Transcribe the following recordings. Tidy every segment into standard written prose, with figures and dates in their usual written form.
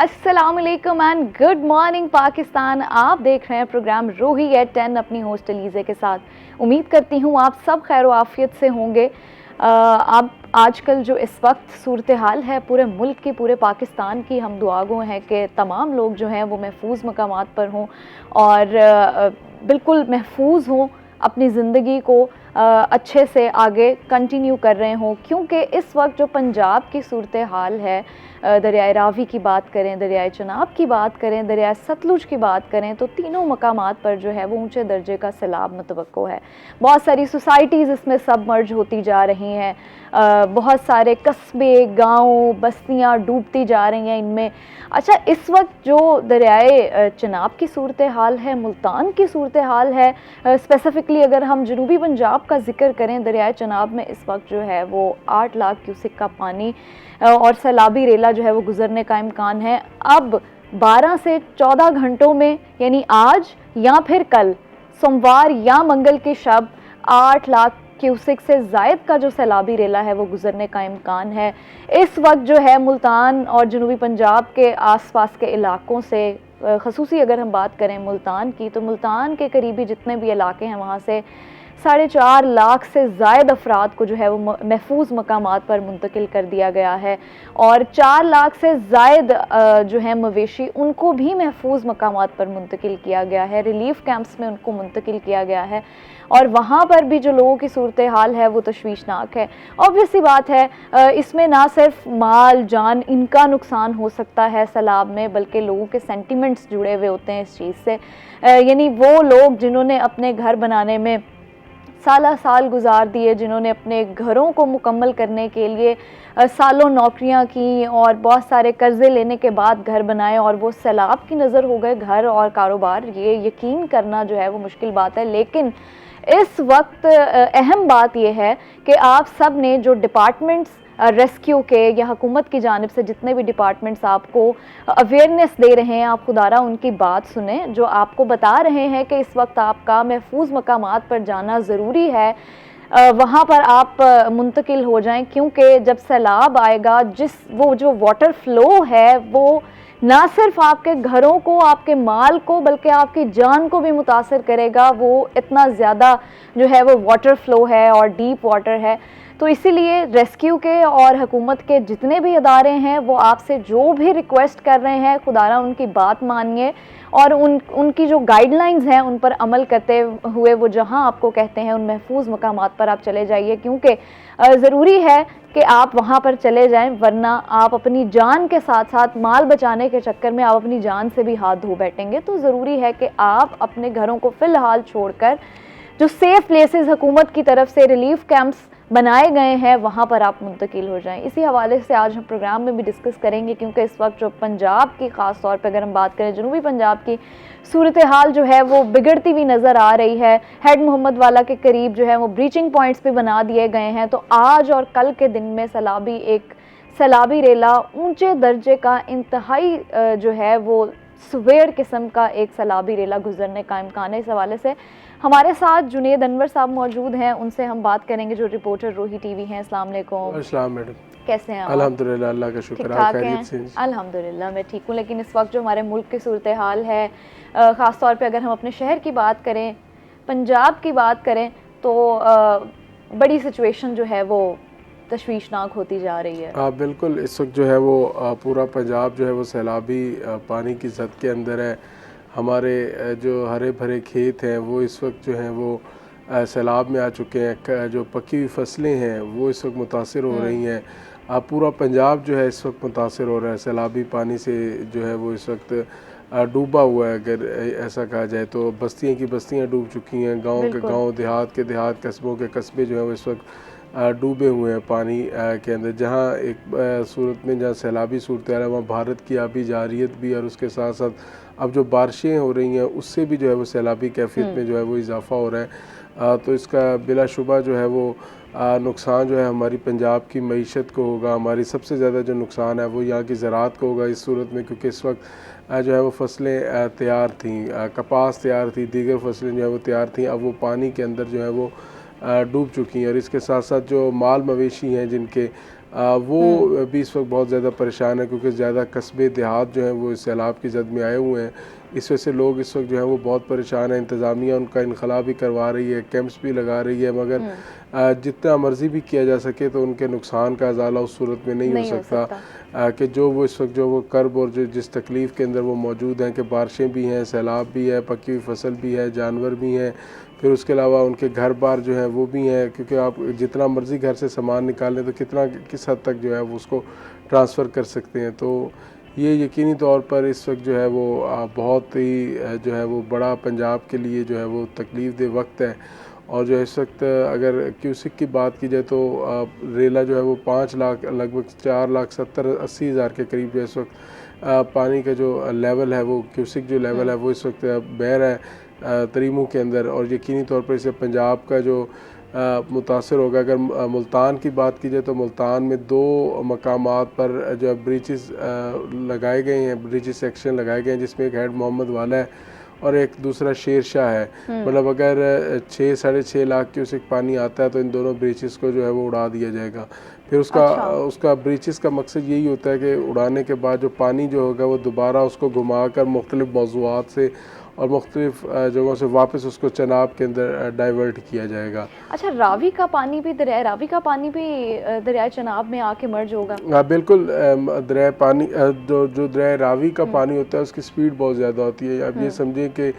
अस्सलाम वालेकुम and good morning Pakistan. आप देख रहे हैं प्रोग्राम रूही एट 10 अपनी होस्ट अलीज़े के साथ। उम्मीद करती हूँ आप सब खैर आफियत से होंगे। अब आजकल जो इस वक्त सूरत हाल है पूरे मुल्क की, पूरे पाकिस्तान की, हम दुआ गो हैं कि तमाम लोग जो हैं वो महफूज मकामात पर हों और बिल्कुल महफूज हों, अपनी ज़िंदगी को अच्छे से आगे कंटिन्यू कर रहे हों। क्योंकि इस वक्त जो पंजाब की सूरत हाल है, दरियाए रावी की बात करें, दरियाए चनाब की बात करें, दरियाए सतलुज की बात करें, तो तीनों मकामात पर जो है वो ऊंचे दर्जे का सैलाब मुतवक्को है। बहुत सारी सोसाइटीज़ इसमें सबमर्ज होती जा रही हैं, बहुत सारे कस्बे, गांव, बस्तियां डूबती जा रही हैं इनमें। अच्छा, इस वक्त जो दरियाए चनाब की सूरत हाल है, मुल्तान की सूरत हाल है, स्पेसिफ़िकली अगर हम जनूबी पंजाब का जिक्र करें, दरियाए चनाब में इस वक्त जो है वो 8 लाख क्यूसिक का पानी और सैलाबी रेला जो है वो गुजरने का इम्कान है। अब 12 से 14 घंटों में, यानी आज या फिर कल सोमवार या मंगल की शब 8 लाख क्यूसिक से ज़ायद का जो सैलाबी रेला है वो गुजरने का इम्कान है। इस वक्त जो है मुल्तान और जनूबी पंजाब के आसपास के इलाकों से, ख़ुसूसी अगर हम बात करें मुल्तान की, तो मुल्तान के करीबी जितने भी इलाके हैं वहाँ से 4.5 लाख से ज़ायद अफराद को जो है वो महफूज मकामात पर मुंतकिल कर दिया गया है और 4 लाख से ज़ायद जो है मवेशी, उनको भी महफूज मकामात पर मुंतकिल किया गया है, रिलीफ कैंप्स में उनको मुंतकिल किया गया है और वहाँ पर भी जो लोगों की सूरत हाल है वो तशवीशनाक है। ऑब्वियस सी बात है, इसमें ना सिर्फ माल जान इनका नुकसान हो सकता है सैलाब में, बल्कि लोगों के सेंटिमेंट्स जुड़े हुए होते हैं इस चीज़ से। यानी वो लोग जिन्होंने अपने घर बनाने में साल गुजार दिए, जिन्होंने अपने घरों को मुकम्मल करने के लिए सालों नौकरियां की और बहुत सारे कर्ज़े लेने के बाद घर बनाए और वो सैलाब की नज़र हो गए घर और कारोबार, ये यकीन करना जो है वो मुश्किल बात है। लेकिन इस वक्त अहम बात यह है कि आप सब ने जो डिपार्टमेंट्स रेस्क्यू के या हुकूमत की जानिब से जितने भी डिपार्टमेंट्स आपको अवेयरनेस दे रहे हैं, आप खुदारा उनकी बात सुने, जो आपको बता रहे हैं कि इस वक्त आपका महफूज मकामात पर जाना ज़रूरी है, वहाँ पर आप मुंतकिल हो जाएं। क्योंकि जब सैलाब आएगा, वो जो वाटर फ्लो है वो ना सिर्फ आपके घरों को, आपके माल को, बल्कि आपकी जान को भी मुतासर करेगा। वो इतना ज़्यादा जो है वो वाटर फ्लो है और डीप वाटर है। तो इसीलिए रेस्क्यू के और हुकूमत के जितने भी अदारे हैं वो आपसे जो भी रिक्वेस्ट कर रहे हैं, खुदारा उनकी बात मानिए और उनकी जो गाइडलाइंस हैं उन पर अमल करते हुए वो जहां आपको कहते हैं उन महफूज मकामात पर आप चले जाइए। क्योंकि ज़रूरी है कि आप वहां पर चले जाएं, वरना आप अपनी जान के साथ साथ माल बचाने के चक्कर में आप अपनी जान से भी हाथ धो बैठेंगे। तो ज़रूरी है कि आप अपने घरों को फ़िलहाल छोड़कर जो सेफ़ प्लेसेस हुकूमत की तरफ से रिलीफ कैंप्स बनाए गए हैं वहाँ पर आप मुंतकिल हो जाएं। इसी हवाले से आज हम प्रोग्राम में भी डिस्कस करेंगे, क्योंकि इस वक्त जो पंजाब की ख़ास तौर पर अगर हम बात करें, जनूबी पंजाब की सूरत हाल जो है वो बिगड़ती हुई नज़र आ रही है। हेड मोहम्मद वाला के करीब जो है वो ब्रीचिंग पॉइंट्स भी बना दिए गए हैं। तो आज और कल के दिन में सैलाबी रेला ऊंचे दर्जे का, इंतहाई जो है वो सवेयर किस्म का एक सैलाबी रेला गुजरने का इम्कान है। इस हवाले से हमारे साथ जुनेद अनवर साहब मौजूद हैं, उनसे हम बात करेंगे, जो रिपोर्टर रूही टीवी हैं। अस्सलाम वालेकुम। अस्सलाम मैडम, कैसे हैं आप? अल्हम्दुलिल्लाह, अल्लाह का शुक्र है, आप खैरियत से? अल्हम्दुलिल्लाह मैं ठीक हूँ। लेकिन इस वक्त जो हमारे मुल्क की सूरत हाल है, ख़ास तौर पे अगर हम अपने शहर की बात करें, पंजाब की बात करें, तो बड़ी सिचुएशन जो है वो तशवीशनाक होती जा रही है। हाँ बिल्कुल, इस वक्त जो है वो पूरा पंजाब जो है वो सैलाबी पानी की जद के अंदर है। हमारे जो हरे भरे खेत हैं वो इस वक्त जो हैं वो सैलाब में आ चुके हैं। जो पकी हुई फसलें हैं वो इस वक्त मुतासर हो रही हैं। पूरा पंजाब जो है इस वक्त मुतासर हो रहा है सैलाबी पानी से, जो है वो इस वक्त डूबा हुआ है। अगर ऐसा कहा जाए तो बस्तियाँ की बस्तियाँ डूब चुकी हैं, गाँव के गाँव, देहात के देहात, कस्बों के कस्बे जो हैं वो इस वक्त डूबे हुए हैं पानी के अंदर। जहाँ एक सूरत में जहाँ सैलाबी सूरत है वहाँ भारत की आबी जारियत भी, और उसके साथ साथ अब जो बारिशें हो रही हैं उससे भी जो है वो सैलाबी कैफियत में जो है वो इजाफ़ा हो रहा है। तो इसका बिलाशुबा जो है वो नुकसान जो है हमारी पंजाब की मईशत को होगा। हमारी सबसे ज़्यादा जो नुकसान है वो यहाँ की ज़राअत को होगा इस सूरत में, क्योंकि इस वक्त जो है वो फसलें तैयार थीं, कपास तैयार थी, दीगर फसलें जो है वो तैयार थीं, अब वो पानी के अंदर जो है वो डूब चुकी हैं। और इसके साथ साथ जो माल मवेशी हैं जिनके वो भी इस वक्त बहुत ज़्यादा परेशान है, क्योंकि ज़्यादा कस्बे देहात जो हैं वो इस सैलाब की जद में आए हुए हैं। इस वजह से लोग इस वक्त जो है वो बहुत परेशान है। इंतज़ामिया उनका इनखला भी करवा रही है, कैंप्स भी लगा रही है, मगर जितना मर्ज़ी भी किया जा सके तो उनके नुकसान का अज़ाला उस सूरत में नहीं हो सकता कि जो वो इस वक्त जो वो कर्ब और जो जिस तकलीफ़ के अंदर वो मौजूद हैं कि बारिशें भी हैं, सैलाब भी है, पकी हुई फसल भी है, जानवर भी हैं, फिर उसके अलावा उनके घर बार जो है वो भी हैं, क्योंकि आप जितना मर्ज़ी घर से सामान निकालें तो कितना किस हद तक जो है वो उसको ट्रांसफ़र कर सकते हैं। तो ये यकीनी तौर पर इस वक्त जो है वो बहुत ही जो है वो बड़ा पंजाब के लिए जो है वो तकलीफ़ दे वक्त है। और जो इस वक्त अगर क्यूसिक की बात की जाए तो रेला जो है वो 5 लाख लगभग 4,70,80,000 के करीब जो इस वक्त पानी का जो लेवल है वो क्यूसिक जो लेवल है वो इस वक्त बह रहा है तरीमू के अंदर। और यकीनी तौर पर इससे पंजाब का जो मुतासर होगा। अगर मुल्तान की बात की जाए तो मुल्तान में 2 मकामात पर जो ब्रिजेस लगाए गए हैं, ब्रिजेस सेक्शन लगाए गए हैं, जिसमें एक हेड मोहम्मद वाला है और एक दूसरा शेर शाह है। मतलब अगर 6-6.5 लाख क्यूसेक पानी आता है तो इन दोनों ब्रिजेस को जो है वो उड़ा दिया जाएगा। फिर उसका ब्रिजेस का मकसद यही होता है कि उड़ाने के बाद जो पानी जो होगा वो दोबारा उसको घुमा कर मुख्तलिफ मौज़ूआत से और मुख्तलिफ जगहों से वापस उसको चनाब के अंदर डाइवर्ट किया जाएगा। अच्छा, रावी का पानी भी दरिया चनाब में आके मर्ज होगा? हाँ बिल्कुल। दरिया पानी जो दरिया रावी का पानी होता है उसकी स्पीड बहुत ज़्यादा होती है। अब ये समझें कि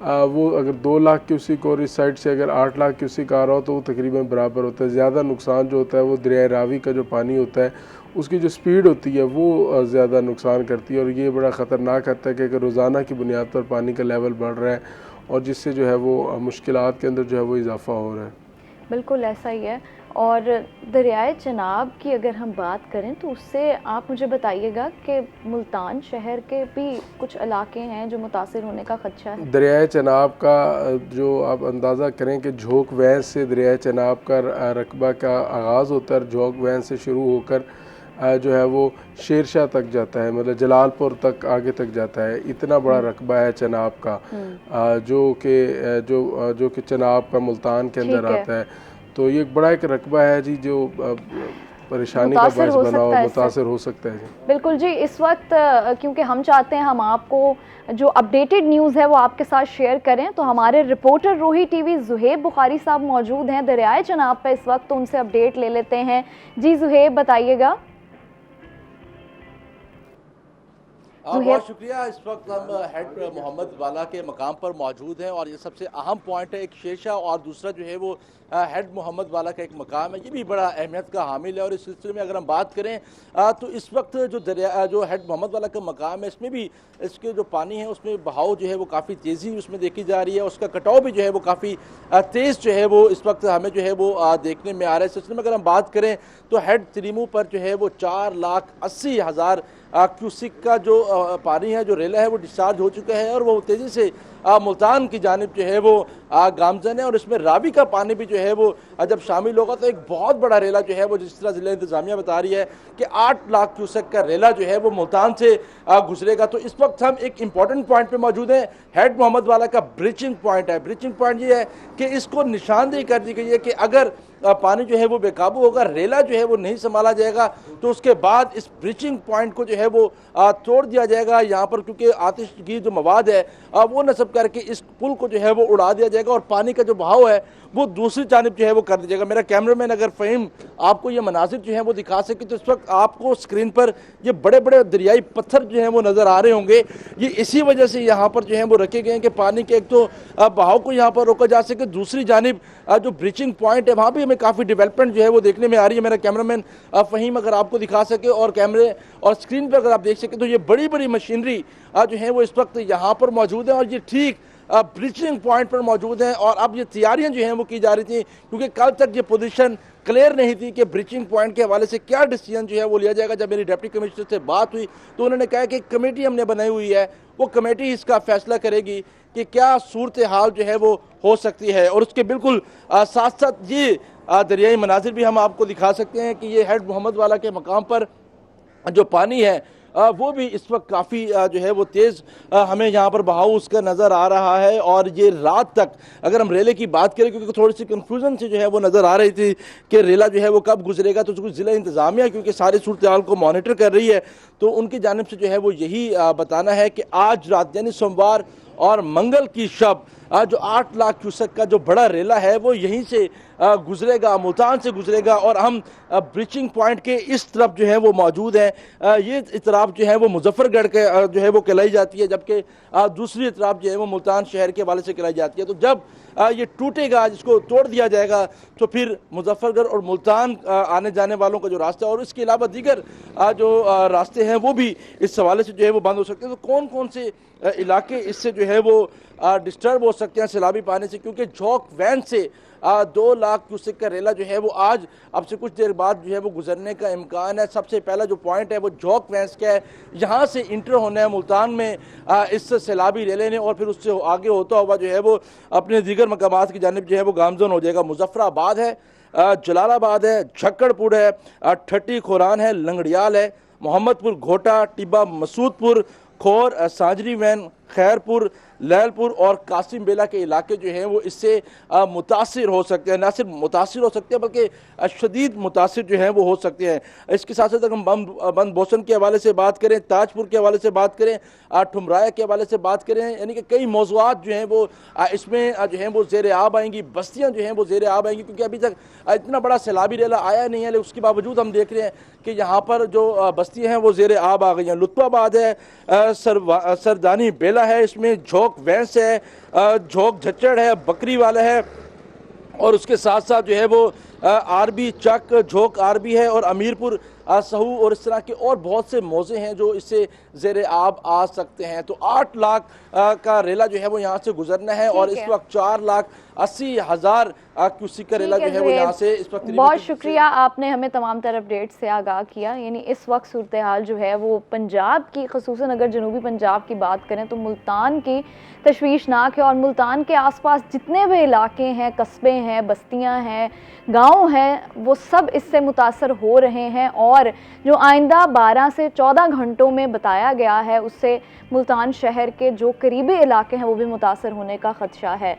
वो अगर 2 लाख क्यूसिक और इस साइड से अगर 8 लाख क्यूसिक आ रहा हो तो वो तकरीबन बराबर होता है। ज़्यादा नुकसान जो होता है वो दरिया रावी का जो पानी होता है उसकी जो स्पीड होती है वो ज़्यादा नुकसान करती है। और ये बड़ा ख़तरनाक होता है कि अगर रोज़ाना की बुनियाद पर पानी का लेवल बढ़ रहा है और जिससे जो है वो मुश्किलात के अंदर जो है वो इजाफ़ा हो रहा है। बिल्कुल ऐसा ही है। और दरियाए चनाब की अगर हम बात करें तो उससे आप मुझे बताइएगा कि मुल्तान शहर के भी कुछ इलाके हैं जो मुतासिर होने का खदशा है। दरियाए चनाब का जो आप अंदाज़ा करें कि झोंक वैंस से दरियाए चनाब का रकबा का आगाज़ होता है, झोंक वैंस से शुरू होकर जो है वो शेर शाह तक जाता है, मतलब जलालपुर तक आगे तक जाता है। इतना बड़ा रकबा है चनाब का जो कि चनाब का मुल्तान के अंदर आता है। तो ये बड़ा एक रकबा है जी जो परेशानी का बायस बना हो, मुतासर हो सकता है जी। बिल्कुल जी। इस वक्त क्योंकि हम चाहते हैं हम आपको जो अपडेटेड न्यूज़ है वो आपके साथ शेयर करें, तो हमारे रिपोर्टर रोही टीवी जुहेब बुखारी साहब मौजूद हैं दरियाए चनाब पर इस वक्त, तो उनसे अपडेट ले लेते हैं। जी जुहेब, बताइएगा। बहुत शुक्रिया। इस वक्त हम हेड मोहम्मद वाला के मकाम पर मौजूद हैं और ये सबसे अहम पॉइंट है। एक शेरशाह और दूसरा जो है वो हेड मोहम्मद वाला का एक मकाम है, ये भी बड़ा अहमियत का हामिल है। और इस सिलसिले में अगर हम बात करें तो इस वक्त जो हेड मोहम्मद वाला का मकाम है इसमें भी इसके जो पानी है उसमें बहाव जो है वो काफ़ी तेज़ी उसमें देखी जा रही है। उसका कटाव भी जो है वो काफ़ी तेज़ जो है वो इस वक्त हमें जो है वो देखने में आ रहा है। इस सिलसिले में अगर हम बात करें तो हेड तरीमू पर जो है वो 4,80,000 क्यूसिक का जो पानी है, जो रेला है वो डिस्चार्ज हो चुका है और वो तेज़ी से मुल्तान की जानिब जो है वो गामजन है। और इसमें रावी का पानी भी जो है वो जब शामिल होगा तो एक बहुत बड़ा रेला जो है वो, जिस तरह ज़िला इंतज़ामिया बता रही है कि 8 लाख क्यूसेक का रेला जो है वो मुल्तान से गुजरेगा। तो इस वक्त हम एक इंपॉर्टेंट पॉइंट पे मौजूद हैं, हेड मोहम्मद वाला का ब्रीचिंग पॉइंट है। ब्रीचिंग पॉइंट ये है कि इसको निशानदेही कर दी गई है कि अगर पानी जो है वो बेकाबू होगा, रेला जो है वो नहीं संभाला जाएगा तो उसके बाद इस ब्रीचिंग पॉइंट को जो है वो तोड़ दिया जाएगा यहाँ पर, क्योंकि आतिश की जो मवाद है वो नस्ब करके इस पुल को जो है वो उड़ा दिया जाएगा और पानी का जो बहाव है वो दूसरी जानिब जो है वो कर दिया जाएगा। मेरा कैमरामैन अगर फ़हीम आपको ये मनाजिर जो है वो दिखा सके तो इस वक्त आपको स्क्रीन पर ये बड़े बड़े दरियाई पत्थर जो हैं वो नज़र आ रहे होंगे। ये इसी वजह से यहाँ पर जो है वो रखे गए हैं कि पानी के एक तो बहाव को यहाँ पर रोका जा सके, दूसरी जानिब जो ब्रीचिंग पॉइंट है वहाँ भी हमें काफ़ी डेवलपमेंट जो है वो देखने में आ रही है। मेरा कैमरामैन फ़हीम अगर आपको दिखा सके और कैमरे और स्क्रीन पर अगर आप देख सकें तो ये बड़ी बड़ी मशीनरी जो है वो इस वक्त यहाँ पर मौजूद है और ये ठीक ब्रीचिंग पॉइंट पर मौजूद हैं। और अब ये तैयारियां जो हैं वो की जा रही थी, क्योंकि कल तक ये पोजीशन क्लियर नहीं थी कि ब्रीचिंग पॉइंट के हवाले से क्या डिसीजन जो है वो लिया जाएगा। जब मेरी डिप्टी कमिश्नर से बात हुई तो उन्होंने कहा कि कमेटी हमने बनाई हुई है, वो कमेटी इसका फैसला करेगी कि क्या सूरत हाल जो है वो हो सकती है। और उसके बिल्कुल साथ साथ ये दरियाई मनाजिर भी हम आपको दिखा सकते हैं कि ये हेड मोहम्मद वाला के मकाम पर जो पानी है वो भी इस वक्त काफ़ी जो है वो तेज़ हमें यहाँ पर बहाव उसका नज़र आ रहा है। और ये रात तक अगर हम रेले की बात करें, क्योंकि थोड़ी सी कन्फ्यूजन से जो है वो नज़र आ रही थी कि रेला जो है वो कब गुजरेगा, तो ज़िला इंतज़ामिया क्योंकि सारी सूरत हाल को मॉनिटर कर रही है, तो उनकी जानिब से जो है वो यही बताना है कि आज रात यानी सोमवार और मंगल की शब जो 8 लाख क्यूसेक का जो बड़ा रेला है वो यहीं से गुजरेगा, मुल्तान से गुजरेगा। और हम ब्रीचिंग पॉइंट के इस तरफ जो है वो मौजूद हैं। ये इतराफ जो है वो मुजफ्फरगढ़ के जो है वो कहलाई जाती है, जबकि दूसरी इतराफ जो है वो मुल्तान शहर के हवाले से कहलाई जाती है। तो जब ये टूटेगा, जिसको तोड़ दिया जाएगा, तो फिर मुजफ्फरगढ़ और मुल्तान आने जाने वालों का जो रास्ता और इसके अलावा दीगर जो रास्ते हैं वो भी इस हवाले से जो है वो बंद हो सकते हैं। तो कौन कौन से इलाके इससे जो है वो डिस्टर्ब हो सकते हैं सैलाबी पानी से, क्योंकि झोंक वैन से 2 लाख क्यूसेक का रेला जो है वो आज अब से कुछ देर बाद जो है वो गुजरने का इम्कान है। सबसे पहला जो पॉइंट है वो झोंक वैंस का है, यहाँ से इंटर होना है मुल्तान में इस सैलाबी रेले ने, और फिर उससे आगे होता हुआ जो है वो अपने दीगर मकामात की जानिब जो है वो गामजन हो जाएगा। मुजफ्फराबाद है, जलालाबाद है, झक्कड़पुर है, ठट्टी खोरान है, लंगड़ियाल है, मोहम्मदपुर, घोटा, टिब्बा, मसूदपुर, खोर, सांजरी वैन, खैरपुर, लैलपुर और कासिम बेला के इलाके जो हैं वो इससे मुतासिर हो सकते हैं। न सिर्फ मुतासिर हो सकते हैं बल्कि शदीद मुतासिर जो हैं वो हो सकते हैं। इसके साथ साथ हम बंद बोसन के हवाले से बात करें, ताजपुर के हवाले से बात करें, ठुमराया के हवाले से बात करें, यानी कि कई मौज़ूआत जो हैं वो इसमें जो हैं वो ज़ेर आब आएंगी, बस्तियाँ जो हैं वो ज़ेर आब आएंगी, क्योंकि अभी तक इतना बड़ा सैलाबी रेला आया नहीं है, लेकिन उसके बावजूद हम देख रहे हैं कि यहाँ पर जो बस्तियाँ हैं वो ज़ेर आब आ गई हैं। लुत्फ़ाबाद है, सरदानी बेला है, इसमें झोंक वैंस है, झोंक झच्चड़ है, बकरी वाला है, और उसके साथ साथ जो है वो आरबी चक, झोंक आरबी है, और अमीरपुर सहू, और इस तरह के और बहुत से मौजे हैं जो इससे ज़ेर आब आ सकते हैं। तो 8 लाख का रेला जो है वो यहाँ से गुजरना है, और इस वक्त 4,80,000 क्यूसेक का रेला जो है वो यहाँ से इस वक्त। बहुत शुक्रिया, आपने हमें तमाम तरह अपडेट से आगाह किया। यानी इस वक्त सूरत हाल जो है वो पंजाब की, ख़ुसूसन अगर जनूबी पंजाब की बात करें तो मुल्तान की तशवीशनाक है, और मुल्तान के आसपास जितने भी इलाके हैं, कस्बे हैं, बस्तियां हैं, गांव हैं, वो सब इससे मुतासर हो रहे हैं। और जो आइंदा 12 से 14 घंटों में बताया गया है, उससे मुल्तान शहर के जो करीबी इलाके हैं वो भी मुतासर होने का ख़दशा है।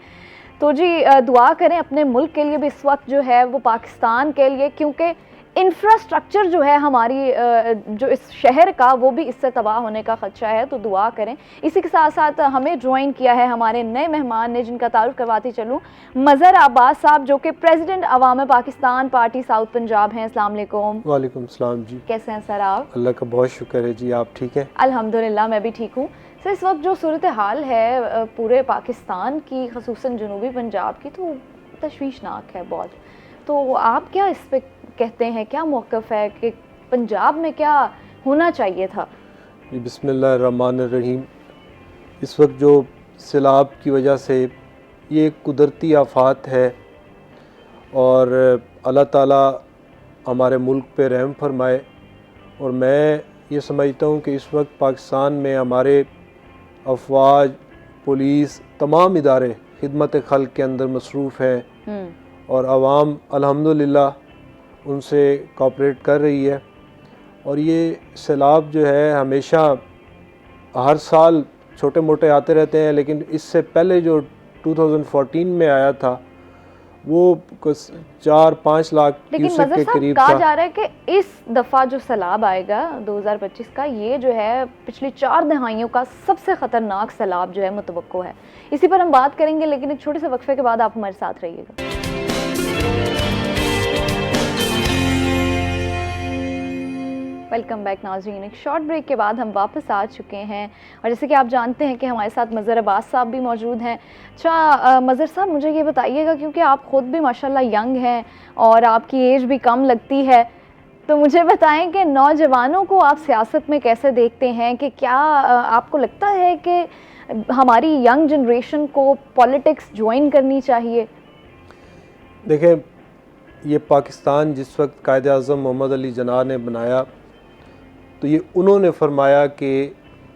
तो जी दुआ करें अपने मुल्क के लिए भी इस वक्त जो है वो, पाकिस्तान के लिए, क्योंकि इंफ्रास्ट्रक्चर जो है हमारी जो इस शहर का वो भी इससे तबाह होने का खदशा है। तो दुआ करें। इसी के साथ साथ हमें ज्वाइन किया है हमारे नए मेहमान ने, जिनका तारुफ करवाती चलूँ, मज़हर अब्बास साहब, जो कि प्रेसिडेंट अवाम पाकिस्तान पार्टी साउथ पंजाब हैं। अस्सलाम वालेकुम। वालेकुम सलाम जी, कैसे हैं सर आप? अल्लाह का बहुत शुक्र है जी, आप ठीक हैं? अल्हम्दुलिल्लाह मैं भी ठीक हूँ। सर इस वक्त जो सूरत हाल है पूरे पाकिस्तान की, ख़ुसूसन जनूबी पंजाब की, तो तशवीशनाक है बहुत। तो आप क्या इस पर कहते हैं, क्या मौक़िफ़ है कि पंजाब में क्या होना चाहिए था? बिस्मिल्लाहिर्रहमानिर्रहीम। इस वक्त जो सैलाब की वजह से ये कुदरती आफात है, और अल्लाह ताला हमारे मुल्क पे रहम फरमाए। और मैं ये समझता हूँ कि इस वक्त पाकिस्तान में हमारे अफवाज, पुलिस, तमाम इदारे खिदमत खल्क के अंदर मसरूफ़ हैं, और आवाम अल्हम्दुलिल्लाह उनसे कोऑपरेट कर रही है। और ये सैलाब जो है हमेशा हर साल छोटे मोटे आते रहते हैं, लेकिन इससे पहले जो 2014 में आया था वो 4-5 लाख क्यूसेक के करीब था। कहा जा रहा है कि इस दफ़ा जो सैलाब आएगा 2025 का, ये जो है पिछली 4 दहाइयों का सबसे ख़तरनाक सैलाब जो है मुतवक्को है। इसी पर हम बात करेंगे, लेकिन एक छोटे से वक्फे के बाद आप हमारे साथ रहिएगा। वेलकम बैक नाज़रीन। एक शॉर्ट ब्रेक के बाद हम वापस आ चुके हैं, और जैसे कि आप जानते हैं कि हमारे साथ मज़हर अब्बास साहब भी मौजूद हैं। अच्छा मज़हर साहब, मुझे ये बताइएगा, क्योंकि आप ख़ुद भी माशाल्लाह यंग हैं और आपकी एज भी कम लगती है, तो मुझे बताएं कि नौजवानों को आप सियासत में कैसे देखते हैं? कि क्या आपको लगता है कि हमारी यंग जनरेशन को पॉलिटिक्स ज्वाइन करनी चाहिए? देखें, ये पाकिस्तान जिस वक्त कायद आज़म मोहम्मद अली जिन्ना ने बनाया, तो ये उन्होंने फरमाया कि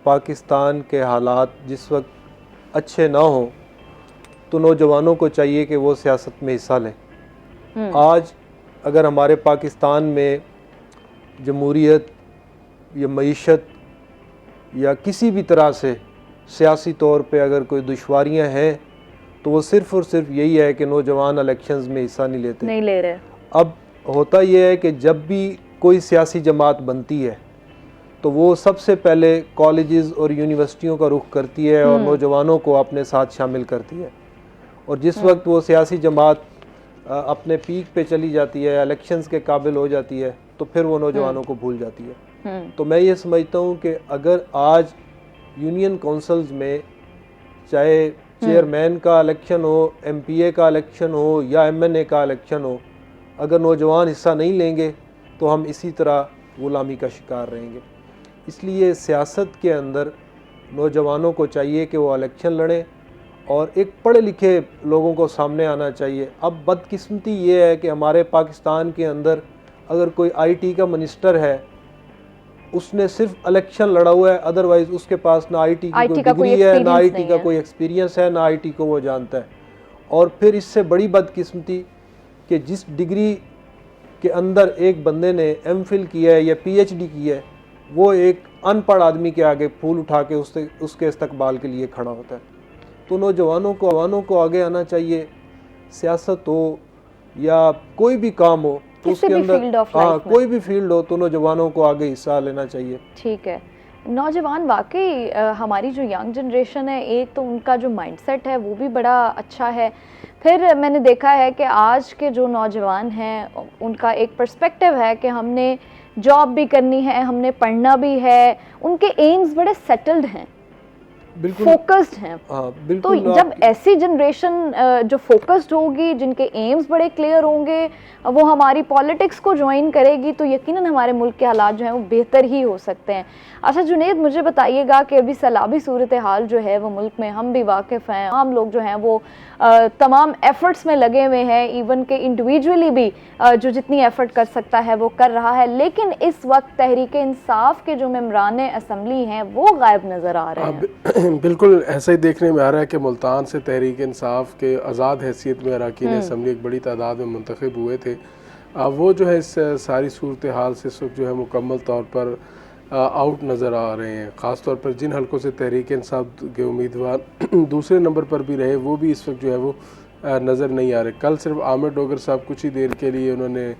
पाकिस्तान के हालात जिस वक्त अच्छे ना हों तो नौजवानों को चाहिए कि वो सियासत में हिस्सा लें। आज अगर हमारे पाकिस्तान में जमहूरियत या मईशत या किसी भी तरह से सियासी तौर पे अगर कोई दुश्वारियां हैं तो वो सिर्फ़ और सिर्फ यही है कि नौजवान इलेक्शंस में हिस्सा नहीं ले रहे। अब होता यह है कि जब भी कोई सियासी जमात बनती है तो वो सबसे पहले कॉलेजेस और यूनिवर्सिटियों का रुख करती है और नौजवानों को अपने साथ शामिल करती है, और जिस वक्त वो सियासी जमात अपने पीक पे चली जाती है, इलेक्शंस के काबिल हो जाती है, तो फिर वो नौजवानों को भूल जाती है। तो मैं ये समझता हूँ कि अगर आज यूनियन काउंसिल्स में चाहे चेयरमैन का इलेक्शन हो, एमपीए का इलेक्शन हो या एमएनए का इलेक्शन हो, अगर नौजवान हिस्सा नहीं लेंगे तो हम इसी तरह गुलामी का शिकार रहेंगे। इसलिए सियासत के अंदर नौजवानों को चाहिए कि वो इलेक्शन लड़ें और एक पढ़े लिखे लोगों को सामने आना चाहिए। अब बदकिस्मती ये है कि हमारे पाकिस्तान के अंदर अगर कोई आईटी का मिनिस्टर है, उसने सिर्फ इलेक्शन लड़ा हुआ है, अदरवाइज उसके पास ना आईटी की कोई डिग्री है, ना आईटी का कोई एक्सपीरियंस है, ना आईटी को वो जानता है। और फिर इससे बड़ी बदकिस्मती कि जिस डिग्री के अंदर एक बंदे ने एमफिल किया है या पीएचडी की है, वो एक अनपढ़ आदमी के आगे फूल उठा के उसके इस्तकबाल के लिए खड़ा होता है। तो नौजवानों को आगे आना चाहिए, सियासत हो या कोई भी काम हो तो उसके अंदर कोई भी फील्ड हो तो नौजवानों को आगे हिस्सा लेना चाहिए। ठीक है, नौजवान वाकई हमारी जो यंग जनरेशन है, एक तो उनका जो माइंडसेट है वो भी बड़ा अच्छा है। फिर मैंने देखा है कि आज के जो नौजवान हैं उनका एक पर्सपेक्टिव है कि हमने जॉब भी करनी है, हमने पढ़ना भी है, उनके एम्स बड़े सेटल्ड हैं, फोकस्ड हैं। तो जब ऐसी जनरेशन जो फोकस्ड होगी, जिनके एम्स बड़े क्लियर होंगे, वो हमारी पॉलिटिक्स को ज्वाइन करेगी, तो यकीनन हमारे मुल्क के हालात जो हैं वो बेहतर ही हो सकते हैं। अच्छा जुनैद, मुझे बताइएगा कि अभी सैलाबी सूरत हाल जो है वो मुल्क में हम भी वाकिफ़ हैं, आम लोग जो हैं वो तमाम एफ़र्ट्स में लगे हुए हैं, इवन के इंडिविजुअली भी जो जितनी एफ़र्ट कर सकता है वो कर रहा है, लेकिन इस वक्त तहरीक इंसाफ के जो मेंबरान असम्बली हैं वो गायब नज़र आ रहे हैं। बिल्कुल ऐसा ही देखने में आ रहा है कि मुल्तान से तहरीक इंसाफ के आज़ाद हैसियत में अरकान असम्बली एक बड़ी तादाद में मुंतखब हुए थे। वो जो है इस सारी सूरत हाल से इस वक्त जो है मुकम्मल तौर पर आउट नज़र आ रहे हैं। ख़ास तौर पर जिन हलकों से तहरीक इंसाफ के उम्मीदवार दूसरे नंबर पर भी रहे, वो भी इस वक्त जो है वो नज़र नहीं आ रहे। कल सिर्फ आमिर डोगर साहब कुछ ही देर के लिए उन्होंने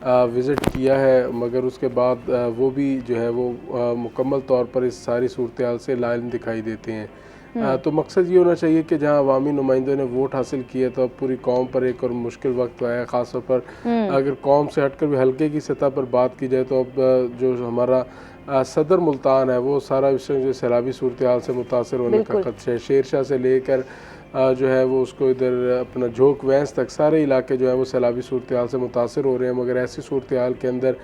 विज़िट किया है, मगर उसके बाद वो भी जो है वो मुकम्मल तौर पर इस सारी सूरत हाल से लाइल दिखाई देते हैं। तो मकसद ये होना चाहिए कि जहाँ अवामी नुमाइंदों ने वोट हासिल किया तो अब पूरी कौम पर एक और मुश्किल वक्त आया। ख़ास तौर पर अगर कौम से हटकर भी हल्के की सतह पर बात की जाए तो अब जो हमारा सदर मुल्तान है वो सारा विषय जो सैलाबी सूरत हाल से मुतासर होने का खदशा है। शेरशाह से लेकर जो है वो उसको इधर अपना झोंक वैंस तक सारे इलाके जो है वो सैलाबी सूरत हाल से मुतासर हो रहे हैं। मगर ऐसी सूरत हाल के अंदर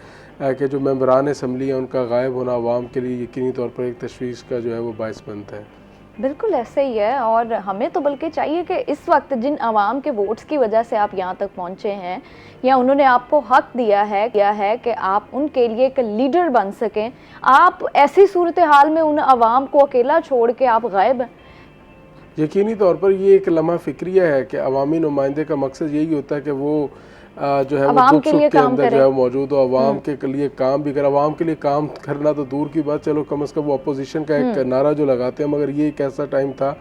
कि जो मेंबरान असम्बली हैं उनका गायब होना आवाम के लिए यकीनी तौर पर एक तशवीश का जो है वो बाइस बनता है। बिल्कुल ऐसे ही है, और हमें तो बल्कि चाहिए कि इस वक्त जिन आवाम के वोट्स की वजह से आप यहाँ तक पहुँचे हैं या उन्होंने आपको हक दिया है कि आप उनके लिए एक लीडर बन सकें, आप ऐसी सूरत हाल में उन आवाम को अकेला छोड़ के आप गायब हैं। यकीनी तौर पर ये एक लम्हा फिक्रिया है कि अवामी नुमाइंदे का मकसद यही होता है कि वो जो है वो दुख सुख के अंदर जो है मौजूद हो, अवाम के लिए काम भी कर। अवाम के लिए काम करना तो दूर की बात, चलो कम से कम वो अपोजिशन का एक नारा जो लगाते हैं, मगर ये एक ऐसा टाइम था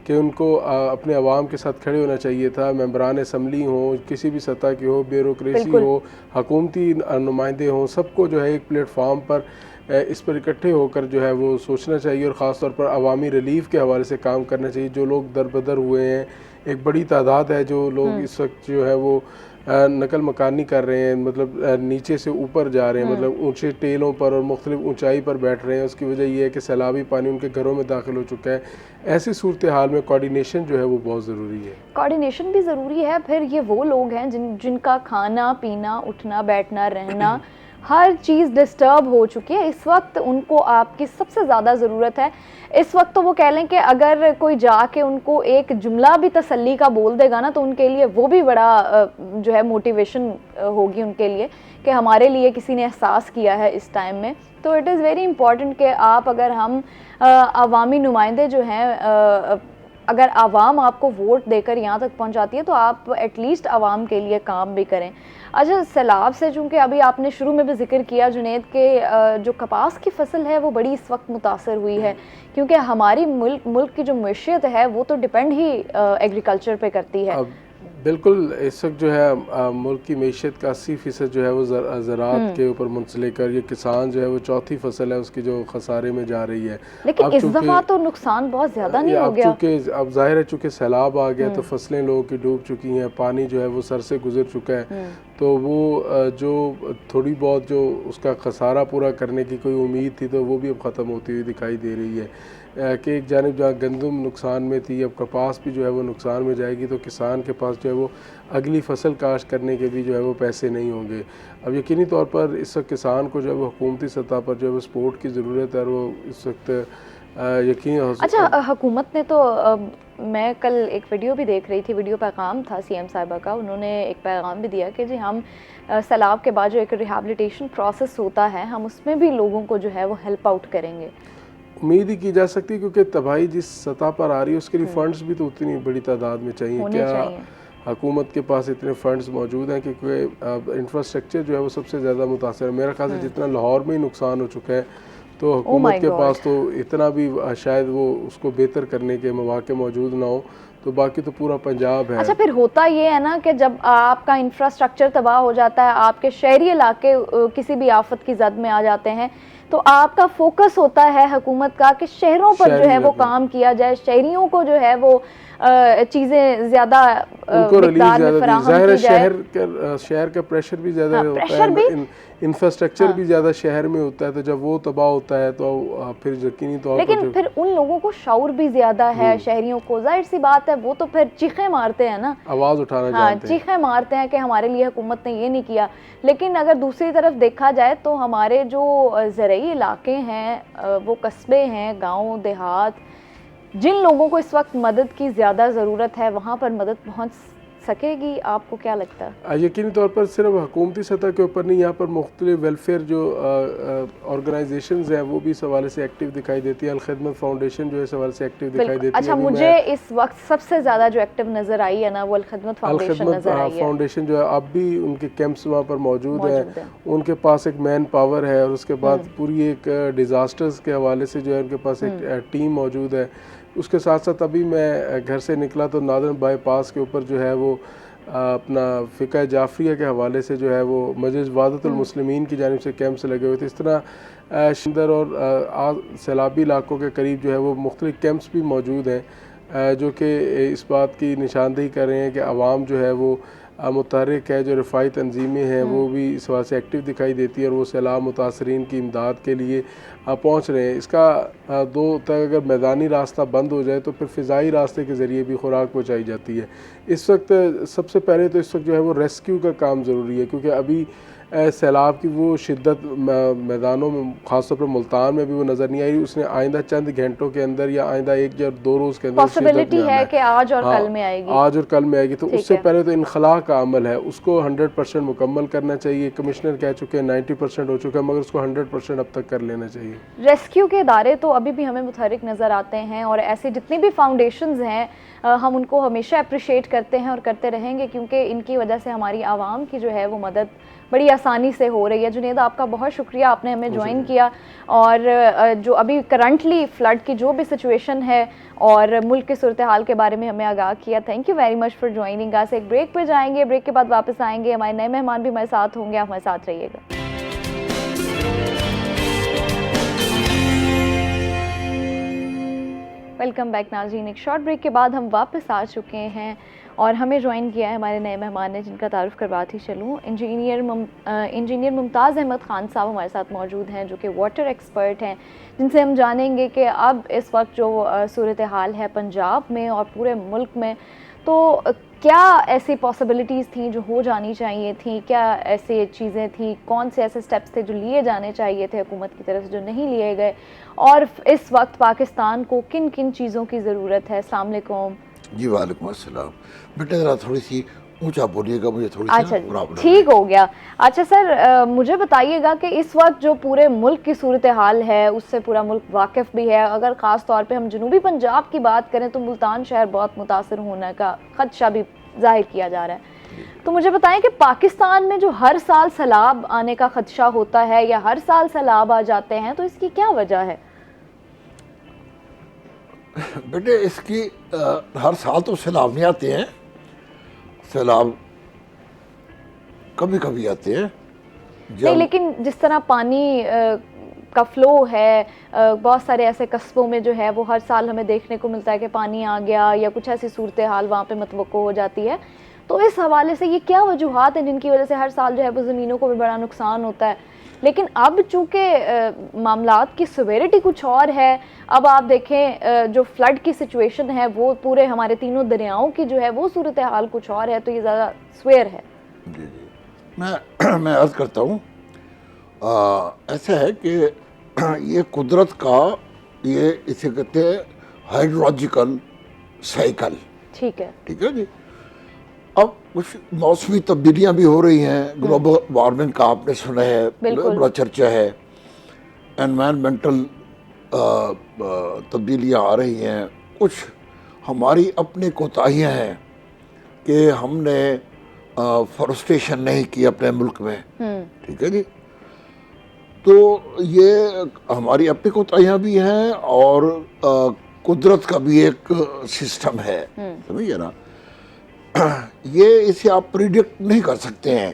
कि उनको अपने अवाम के साथ खड़े होना चाहिए था। मेंबरान असम्बली हो, किसी भी सतह की हो, ब्यूरोक्रेसी हो, हुकूमती नुमाइंदे हों, सबको जो है एक प्लेटफार्म पर इस पर इकट्ठे होकर जो है वो सोचना चाहिए और ख़ास तौर पर अवामी रिलीफ के हवाले से काम करना चाहिए। जो लोग दरबदर हुए हैं, एक बड़ी तादाद है जो लोग इस वक्त जो है वो नकल मकानी कर रहे हैं, मतलब नीचे से ऊपर जा रहे हैं, मतलब ऊंचे टेलों पर और मुख्तलिफ ऊंचाई पर बैठ रहे हैं। उसकी वजह यह है कि सैलाबी पानी उनके घरों में दाखिल हो चुका है। ऐसी सूरत हाल में कोऑर्डिनेशन जो है वो बहुत ज़रूरी है। कोऑर्डिनेशन भी ज़रूरी है। फिर ये वो लोग हैं जिनका खाना पीना, उठना बैठना रहना हर चीज़ डिस्टर्ब हो चुकी है। इस वक्त उनको आपकी सबसे ज़्यादा ज़रूरत है। इस वक्त तो वो कह लें कि अगर कोई जाके उनको एक जुमला भी तसल्ली का बोल देगा ना, तो उनके लिए वो भी बड़ा जो है मोटिवेशन होगी उनके लिए कि हमारे लिए किसी ने एहसास किया है इस टाइम में। तो इट इज़ वेरी इंपॉर्टेंट कि आप, अगर हम अवामी नुमाइंदे जो हैं अगर आवाम आपको वोट देकर यहाँ तक पहुँचाती है तो आप एटलीस्ट आवाम के लिए काम भी करें। अच्छा, सैलाब से चूँकि अभी आपने शुरू में भी जिक्र किया जुनेद के जो कपास की फसल है वो बड़ी इस वक्त मुतासर हुई है, क्योंकि हमारी मुल्क की जो मैशियत है वो तो डिपेंड ही एग्रीकल्चर पे करती है। बिल्कुल, इस वक्त जो है मुल्क की मैशियत का 80% जो है वो ज़राअत के ऊपर मुंसलिक है। ये किसान जो है वो चौथी फसल है उसकी जो खसारे में जा रही है। लेकिन इस दफ़ा तो नुकसान बहुत ज़्यादा नहीं हो गया। अब जाहिर है चूँकि सैलाब आ गया तो फसलें लोगों की डूब चुकी हैं, पानी जो है वो सर से गुजर चुका है, तो वो जो थोड़ी बहुत जो उसका खसारा पूरा करने की कोई उम्मीद थी तो वो भी अब ख़त्म होती हुई दिखाई दे रही है कि एक जानिब जहाँ गंदम नुकसान में थी, अब कपास भी जो है वो नुकसान में जाएगी, तो किसान के पास जो है वो अगली फसल काश्त करने के भी जो है वो पैसे नहीं होंगे। अब यकीनी तौर पर इस वक्त किसान को जो है वो हुकूमती सतह पर जो है वो सपोर्ट की ज़रूरत है, और वो इस वक्त यकीन। अच्छा, हुकूमत ने तो मैं कल एक वीडियो भी देख रही थी, वीडियो पैगाम था सीएम साहिबा का, उन्होंने एक पैगाम भी दिया कि जी हम सैलाब के बाद जो एक रिहैबिलिटेशन प्रोसेस होता है हम उसमें भी लोगों को जो है वो हेल्प आउट करेंगे। उम्मीद ही की जा सकती है, क्योंकि तबाही जिस सतह पर आ रही है उसके लिए फंड्स भी तो उतनी बड़ी तादाद में चाहिए। क्या हुकूमत के पास इतने फंड्स मौजूद हैं? क्योंकि इंफ्रास्ट्रक्चर जो है वो सबसे ज़्यादा मुतासर है। मेरा ख्याल से जितना लाहौर में ही नुकसान हो चुका है तो हुकूमत के पास तो इतना भी शायद वो उसको बेहतर करने के मौके मौजूद ना हो, तो बाकी तो पूरा पंजाब है। अच्छा, फिर होता ये है ना कि जब आपका इंफ्रास्ट्रक्चर तबाह हो जाता है, आपके शहरी इलाके किसी भी आफत की जद में आ जाते हैं, तो आपका फोकस होता है हुकूमत का कि शहरों पर जो है वो काम किया जाए, शहरियों को जो है वो चीज़ें ज़्यादा मिक़दार में फराहम की जाए। शहर का प्रेशर भी ज़्यादा होता है, इंफ्रास्ट्रक्चर भी ज़्यादा शहर में होता है, तो जब वो तबाह होता है तो फिर यकीनी तौर पर लेकिन फिर उन लोगों को शऊर भी ज़्यादा है, शहरियों को, जाहिर सी बात है वो तो फिर चीखें मारते हैं ना, आवाज़ उठाना जानते हैं, चीखें मारते हैं कि हमारे लिए हुकूमत ने ये नहीं किया। लेकिन अगर दूसरी तरफ देखा जाए तो हमारे जो ज़रई इलाके हैं, वो कस्बे हैं, गाँव देहात, जिन लोगों को इस वक्त मदद की ज़्यादा ज़रूरत है वहाँ पर मदद पहुँच सकेगी? आपको क्या लगता है? यकीनी तौर पर सिर्फ हुकूमती सतह के ऊपर नहीं, यहाँ पर मुख्तलिफ वेलफेयर जो ऑर्गेनाइजेशंस हैं वो भी इस हवाले से एक्टिव दिखाई देती है। अल-खिदमत फाउंडेशन जो है इस हवाले से एक्टिव दिखाई देती है। अच्छा, मुझे इस वक्त सबसे ज़्यादा जो एक्टिव नज़र आई है ना वो अल-खिदमत फाउंडेशन नज़र आई है। फाउंडेशन जो है अब भी उनके कैंप्स वहाँ पर मौजूद है, उनके पास एक मैन पावर है, और उसके बाद पूरी एक डिज़ास्टर्स के हवाले से जो है उनके पास एक टीम मौजूद है। उसके साथ साथ अभी मैं घर से निकला तो नादरन बाईपास के ऊपर जो है वो अपना फ़िक़ा जाफ़रिया के हवाले से जो है वो मजलिस वहादतुल मुस्लिमीन की जानिब से कैंप्स लगे हुए थे। इस तरह शिंदर और सैलाबी इलाकों के करीब जो है वो मुख्तलिफ कैंप्स भी मौजूद हैं, जो कि इस बात की निशानदेही कर रहे हैं कि आवाम जो है वो मुतहर्रिक है, जो रफ़ाई तंजीमें हैं वो भी इस वजह से एक्टिव दिखाई देती है, और वो सैलाब मुतासरीन की इमदाद के लिए पहुँच रहे हैं। इसका दो तक अगर मैदानी रास्ता बंद हो जाए तो फिर फ़िज़ाई रास्ते के ज़रिए भी खुराक पहुँचाई जाती है। इस वक्त सबसे पहले तो इस वक्त जो है वो रेस्क्यू का काम ज़रूरी है, क्योंकि अभी सैलाब की वो शिद्दत मैदानों में ख़ासतौर पर मुल्तान में भी वो नज़र नहीं आई। उसने आइंदा चंद घंटों के अंदर या आइंदा 1 या 2 रोज़ के अंदर पॉसिबिलिटी है कि आज और कल में आएगी, आज और कल में आएगी। तो उससे पहले तो इनखला का अमल है, उसको 100% मुकम्मल करना चाहिए। कमिश्नर कह चुके हैं 90% हो चुका है, मगर उसको 100% अब तक कर लेना चाहिए। रेस्क्यू के इदारे तो अभी भी हमें मुतहरिक नज़र आते हैं, और ऐसे जितनी भी फाउंडेशंस हैं हम उनको हमेशा अप्रिशिएट करते हैं और करते रहेंगे, क्योंकि इनकी वजह से हमारी आवाम की जो है वो मदद बड़ी आसानी से हो रही है। जुनेद, आपका बहुत शुक्रिया, आपने हमें ज्वाइन किया, और जो अभी करंटली फ़्लड की जो भी सिचुएशन है और मुल्क की सूरत हाल के बारे में हमें आगाह किया। Thank you very much for joining us. एक ब्रेक पे जाएंगे, ब्रेक के बाद वापस आएंगे, हमारे नए मेहमान भी हमारे साथ होंगे, आप हमारे साथ रहिएगा। वेलकम बैक नाज़रीन। एक शॉर्ट ब्रेक के बाद हम वापस आ चुके हैं और हमें ज्वाइन किया है हमारे नए मेहमान ने, जिनका तारुफ करवाती चलूँ। इंजीनियर मुमताज़ अहमद ख़ान साहब हमारे साथ मौजूद हैं, जो कि वाटर एक्सपर्ट हैं, जिनसे हम जानेंगे कि अब इस वक्त जो सूरत हाल है पंजाब में और पूरे मुल्क में, तो क्या ऐसी पॉसिबिलिटीज़ थी जो हो जानी चाहिए थी, क्या ऐसी चीज़ें थी, कौन से ऐसे स्टेप्स थे जो लिए जाने चाहिए थे हुकूमत की तरफ से जो नहीं लिए गए, और इस वक्त पाकिस्तान को किन किन चीज़ों की ज़रूरत है। अस्सलाम वालेकुम। जी वालेकुम अस्सलाम। बेटा ज़रा थोड़ी सी ऊंचा बोलिएगा, मुझे थोड़ी अच्छा सी प्रॉब्लम ठीक हो गया। अच्छा सर, मुझे बताइएगा कि इस वक्त जो पूरे मुल्क की सूरत हाल है उससे पूरा मुल्क वाकिफ भी है। अगर ख़ास तौर पे हम जनूबी पंजाब की बात करें तो मुल्तान शहर बहुत मुतासर होने का खदशा भी जाहिर किया जा रहा है। तो मुझे बताएं कि पाकिस्तान में जो हर साल सैलाब आने का खदशा होता है या हर साल सैलाब आ जाते हैं, तो इसकी क्या वजह है? बेटे इसकी हर साल तो सैलाब नहीं आते हैं, सैलाब कभी कभी आते हैं। नहीं, लेकिन जिस तरह पानी का फ्लो है, बहुत सारे ऐसे कस्बों में जो है वो हर साल हमें देखने को मिलता है कि पानी आ गया या कुछ ऐसी सूरत हाल वहाँ पे मतवक्को हो जाती है। तो इस हवाले से ये क्या वजूहात हैं जिनकी वजह से हर साल जो है वो ज़मीनों को भी बड़ा नुकसान होता है? लेकिन अब चूँकि मामलात की सिवियरिटी कुछ और है, अब आप देखें जो फ्लड की सिचुएशन है वो पूरे हमारे तीनों दरियाओं की जो है वो सूरत हाल कुछ और है, तो ये ज़्यादा स्वेयर है। जी जी, मैं अर्ज़ करता हूँ, ऐसा है कि ये कुदरत का, ये इसे कहते हैं हाइड्रोलॉजिकल साइकिल। ठीक है जी। अब कुछ मौसमी तब्दीलियां भी हो रही हैं, ग्लोबल वार्मिंग का आपने सुना है, बड़ा चर्चा है, एनवायरमेंटल तब्दीलियां आ रही हैं, कुछ हमारी अपनी कोताहियां हैं कि हमने फॉरेस्टेशन नहीं की अपने मुल्क में। ठीक है जी, तो ये हमारी अपनी कोताहियां भी हैं और कुदरत का भी एक सिस्टम है, समझिए ना। ये इसे आप प्रिडिक्ट नहीं कर सकते हैं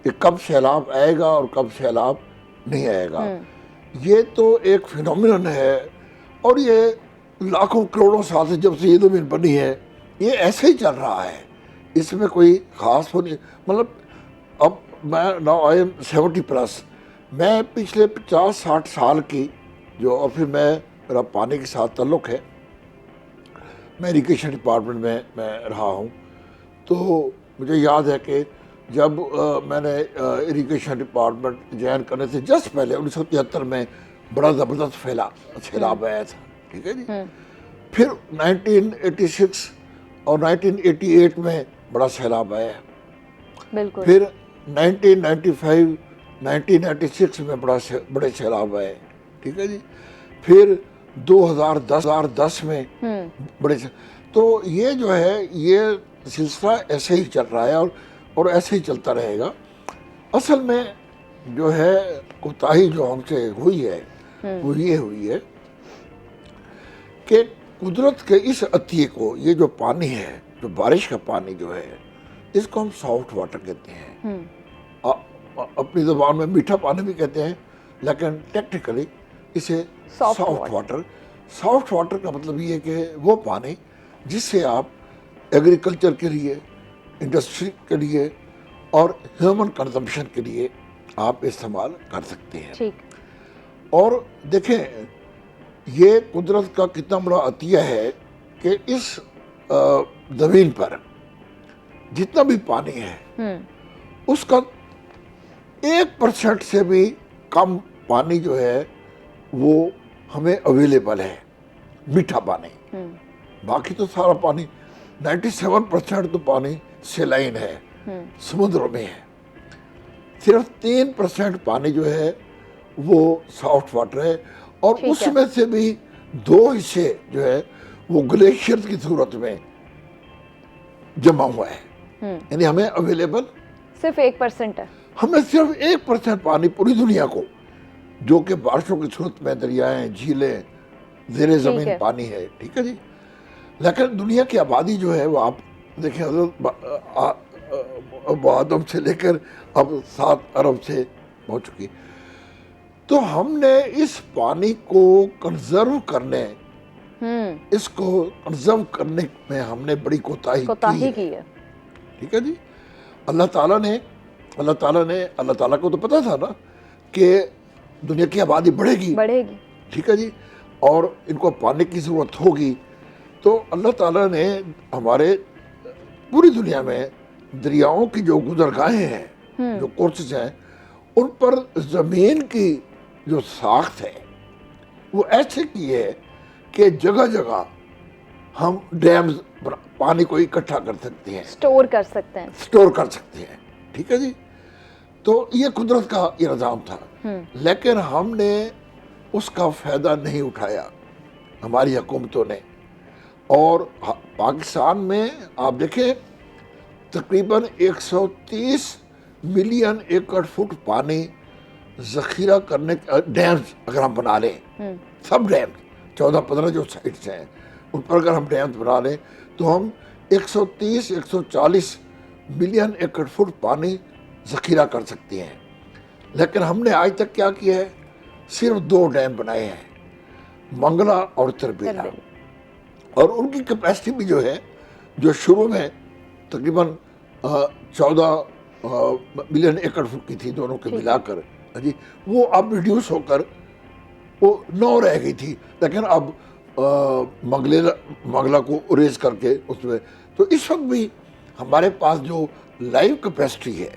कि कब सैलाब आएगा और कब सैलाब नहीं आएगा। ये तो एक फिनोमिनन है और ये लाखों करोड़ों साल से जब से ये ज़मीन बनी है ये ऐसे ही चल रहा है, इसमें कोई ख़ास हो नहीं। मतलब अब मैं नाउ आई एम 70+, मैं पिछले 50-60 साल की जो, और फिर मेरा पानी के साथ ताल्लुक़ है, मैं इरिगेशन डिपार्टमेंट में मैं रहा हूँ। तो मुझे याद है कि जब मैंने इरिगेशन डिपार्टमेंट ज्वाइन करने से जस्ट पहले 1973 में बड़ा ज़बरदस्त सैलाब आया था। ठीक है जी, फिर 1986 और 1988 में बड़ा सैलाब आया, बिल्कुल। फिर 1995 1996 में बड़े सैलाब आए। ठीक है जी, फिर 2010 में बड़े, तो ये जो है ये सिलसिला ऐसे ही चल रहा है और ऐसे ही चलता रहेगा। असल में जो है कोताही जो हमसे हुई है वो ये हुई है कि कुदरत के इस अतिये को, ये जो पानी है, जो बारिश का पानी जो है, इसको हम सॉफ्ट वाटर कहते हैं। अपनी ज़बान में मीठा पानी भी कहते हैं, लेकिन टेक्निकली इसे सॉफ्ट वाटर का मतलब ये है कि वो पानी जिससे आप एग्रीकल्चर के लिए, इंडस्ट्री के लिए और ह्यूमन कंजम्पशन के लिए आप इस्तेमाल कर सकते हैं। ठीक। और देखें ये कुदरत का कितना बड़ा अतिया है कि इस ज़मीन पर जितना भी पानी है उसका 1% से भी कम पानी जो है वो हमें अवेलेबल है, मीठा पानी। बाकी तो सारा पानी 97% तो पानी सेलाइन है, समुद्र में है। सिर्फ 3% पानी जो है वो सॉफ्ट वाटर है और उसमें से भी 2 हिस्से जो है वो ग्लेशियर की सूरत में जमा हुआ है। यानी हमें अवेलेबल सिर्फ 1% है। हमें सिर्फ 1% पानी पूरी दुनिया को, जो कि बारिशों की सूरत में दरियाएं, झीलें, ज़ेरे ज़मीन पानी है। ठीक है जी, लेकिन दुनिया की आबादी जो है वो आप देखें, आदम से लेकर अब 7 अरब से पहुँच चुकी। तो हमने इस पानी को कंजर्व करने, इसको कंजर्व करने में हमने बड़ी कोताही की है। ठीक है जी, अल्लाह ताला को तो पता था ना कि दुनिया की आबादी बढ़ेगी। ठीक है जी, और इनको पानी की ज़रूरत होगी। तो अल्लाह ताला ने हमारे पूरी दुनिया में दरियाओं की जो गुज़रगाहें हैं, जो कोर्सेज हैं, उन पर ज़मीन की जो साख्त है वो ऐसे की है कि जगह जगह हम डैम्स पानी को इकट्ठा कर सकते हैं, स्टोर कर सकते हैं, ठीक है जी। तो ये कुदरत का ये निज़ाम था, लेकिन हमने उसका फ़ायदा नहीं उठाया, हमारी हुकूमतों ने। और पाकिस्तान में आप देखें तकरीबन 130 मिलियन एकड़ फुट पानी ज़ख़ीरा करने डैम्स अगर हम बना लें, सब डैम 14-15 जो साइट्स हैं उन पर अगर हम डैम्स बना लें तो हम 130-140 मिलियन एकड़ फुट पानी ज़ख़ीरा कर सकते हैं। लेकिन हमने आज तक क्या किया है, सिर्फ 2 डैम बनाए हैं, मंगला और तरबेला, और उनकी कैपेसिटी भी जो है, जो शुरू में तकरीबन 14 मिलियन एकड़ फुट की थी दोनों के मिलाकर जी, वो अब रिड्यूस होकर वो 9 रह गई थी। लेकिन अब मंगला को रेज करके उसमें, तो इस वक्त भी हमारे पास जो लाइव कैपेसिटी है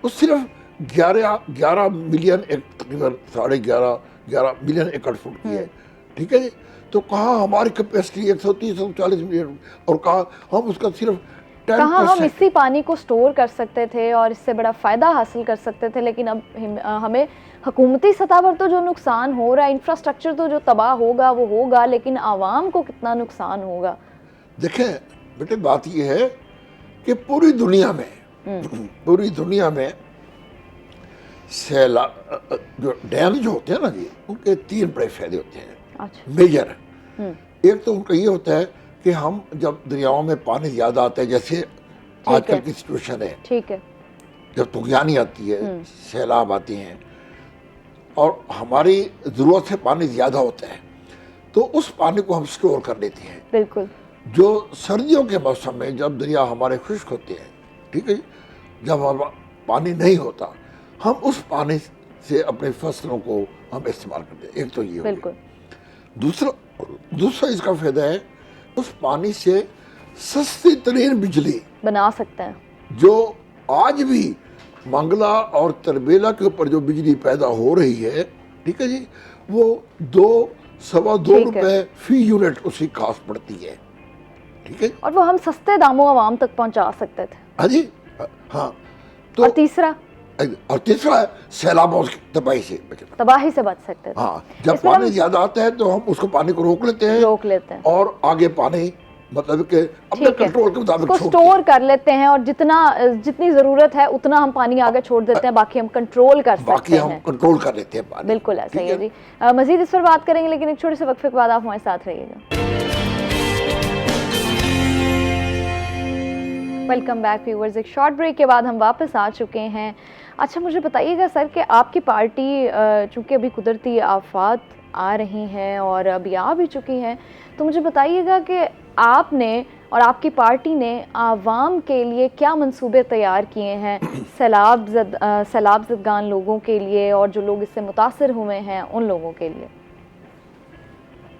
वो सिर्फ 11 मिलियन, तकरीबन 11.5 मिलियन एकड़ फुट की है, ठीक है जी। तो कहाँ हमारी कैपेसिटी 130-140 मिलियन, और कहाँ हम उसका सिर्फ 10%। कहाँ हम इसी पानी को स्टोर कर सकते थे और इससे बड़ा फ़ायदा हासिल कर सकते थे, लेकिन अब हमें हुकूमती सतह पर तो जो नुकसान हो रहा है, इंफ्रास्ट्रक्चर तो जो तबाह होगा वो होगा, लेकिन आवाम को कितना नुकसान होगा। देखें बेटे, बात ये है कि पूरी दुनिया में सैलाब जो डैम जो होते हैं ना जी, उनके 3 बड़े फायदे होते हैं। अच्छा। मेजर एक तो उनका ये होता है कि हम जब दरियाओं में पानी ज़्यादा आता है, जैसे आजकल की सिचुएशन है, ठीक है, जब तूफानी आती है, सैलाब आते हैं और हमारी ज़रूरत से पानी ज़्यादा होता है, तो उस पानी को हम स्टोर कर लेते हैं। बिल्कुल। जो सर्दियों के मौसम में जब दरिया हमारे खुश्क होते हैं, ठीक है, जब हमारा पानी नहीं होता, हम उस पानी से अपनी फसलों को हम इस्तेमाल करते हैं। एक तो ये बिल्कुल। दूसरा इसका फायदा है, उस पानी से सस्ती तरीन बिजली बना सकते हैं। जो आज भी मंगला और तरबेला के ऊपर जो बिजली पैदा हो रही है, ठीक है जी, वो 2-2.25 रुपए फी यूनिट उसकी कास्ट पड़ती है, ठीक है, और वो हम सस्ते दामों आवाम तक पहुंचा सकते थे। हाँ जी, हाँ। तो और तीसरा है सैलाबों की तबाही से बच सकते थे। हाँ, जब पानी ज्यादा आता है तो हम उसको पानी को रोक लेते हैं और आगे पानी मतलब कि अपने कंट्रोल के मुताबिक स्टोर कर लेते हैं, और जितनी जरूरत है उतना हम पानी आगे छोड़ देते हैं, बाकी हम कंट्रोल कर लेते हैं पानी। बिल्कुल ऐसा ही है जी। मजीद इस पर बात करेंगे, लेकिन एक छोटे से वक्फे के बाद आप हमारे साथ रहिएगा। Welcome back viewers. एक शॉर्ट ब्रेक के बाद हम वापस आ चुके हैं। अच्छा, मुझे बताइएगा सर कि आपकी पार्टी चूँकि अभी कुदरती आफात आ रही हैं और अभी आ भी चुकी हैं, तो मुझे बताइएगा कि आपने और आपकी पार्टी ने आवाम के लिए क्या मंसूबे तैयार किए हैं, सैलाब ज़दगान लोगों के लिए और जो लोग इससे मुतासर हुए हैं उन लोगों के लिए।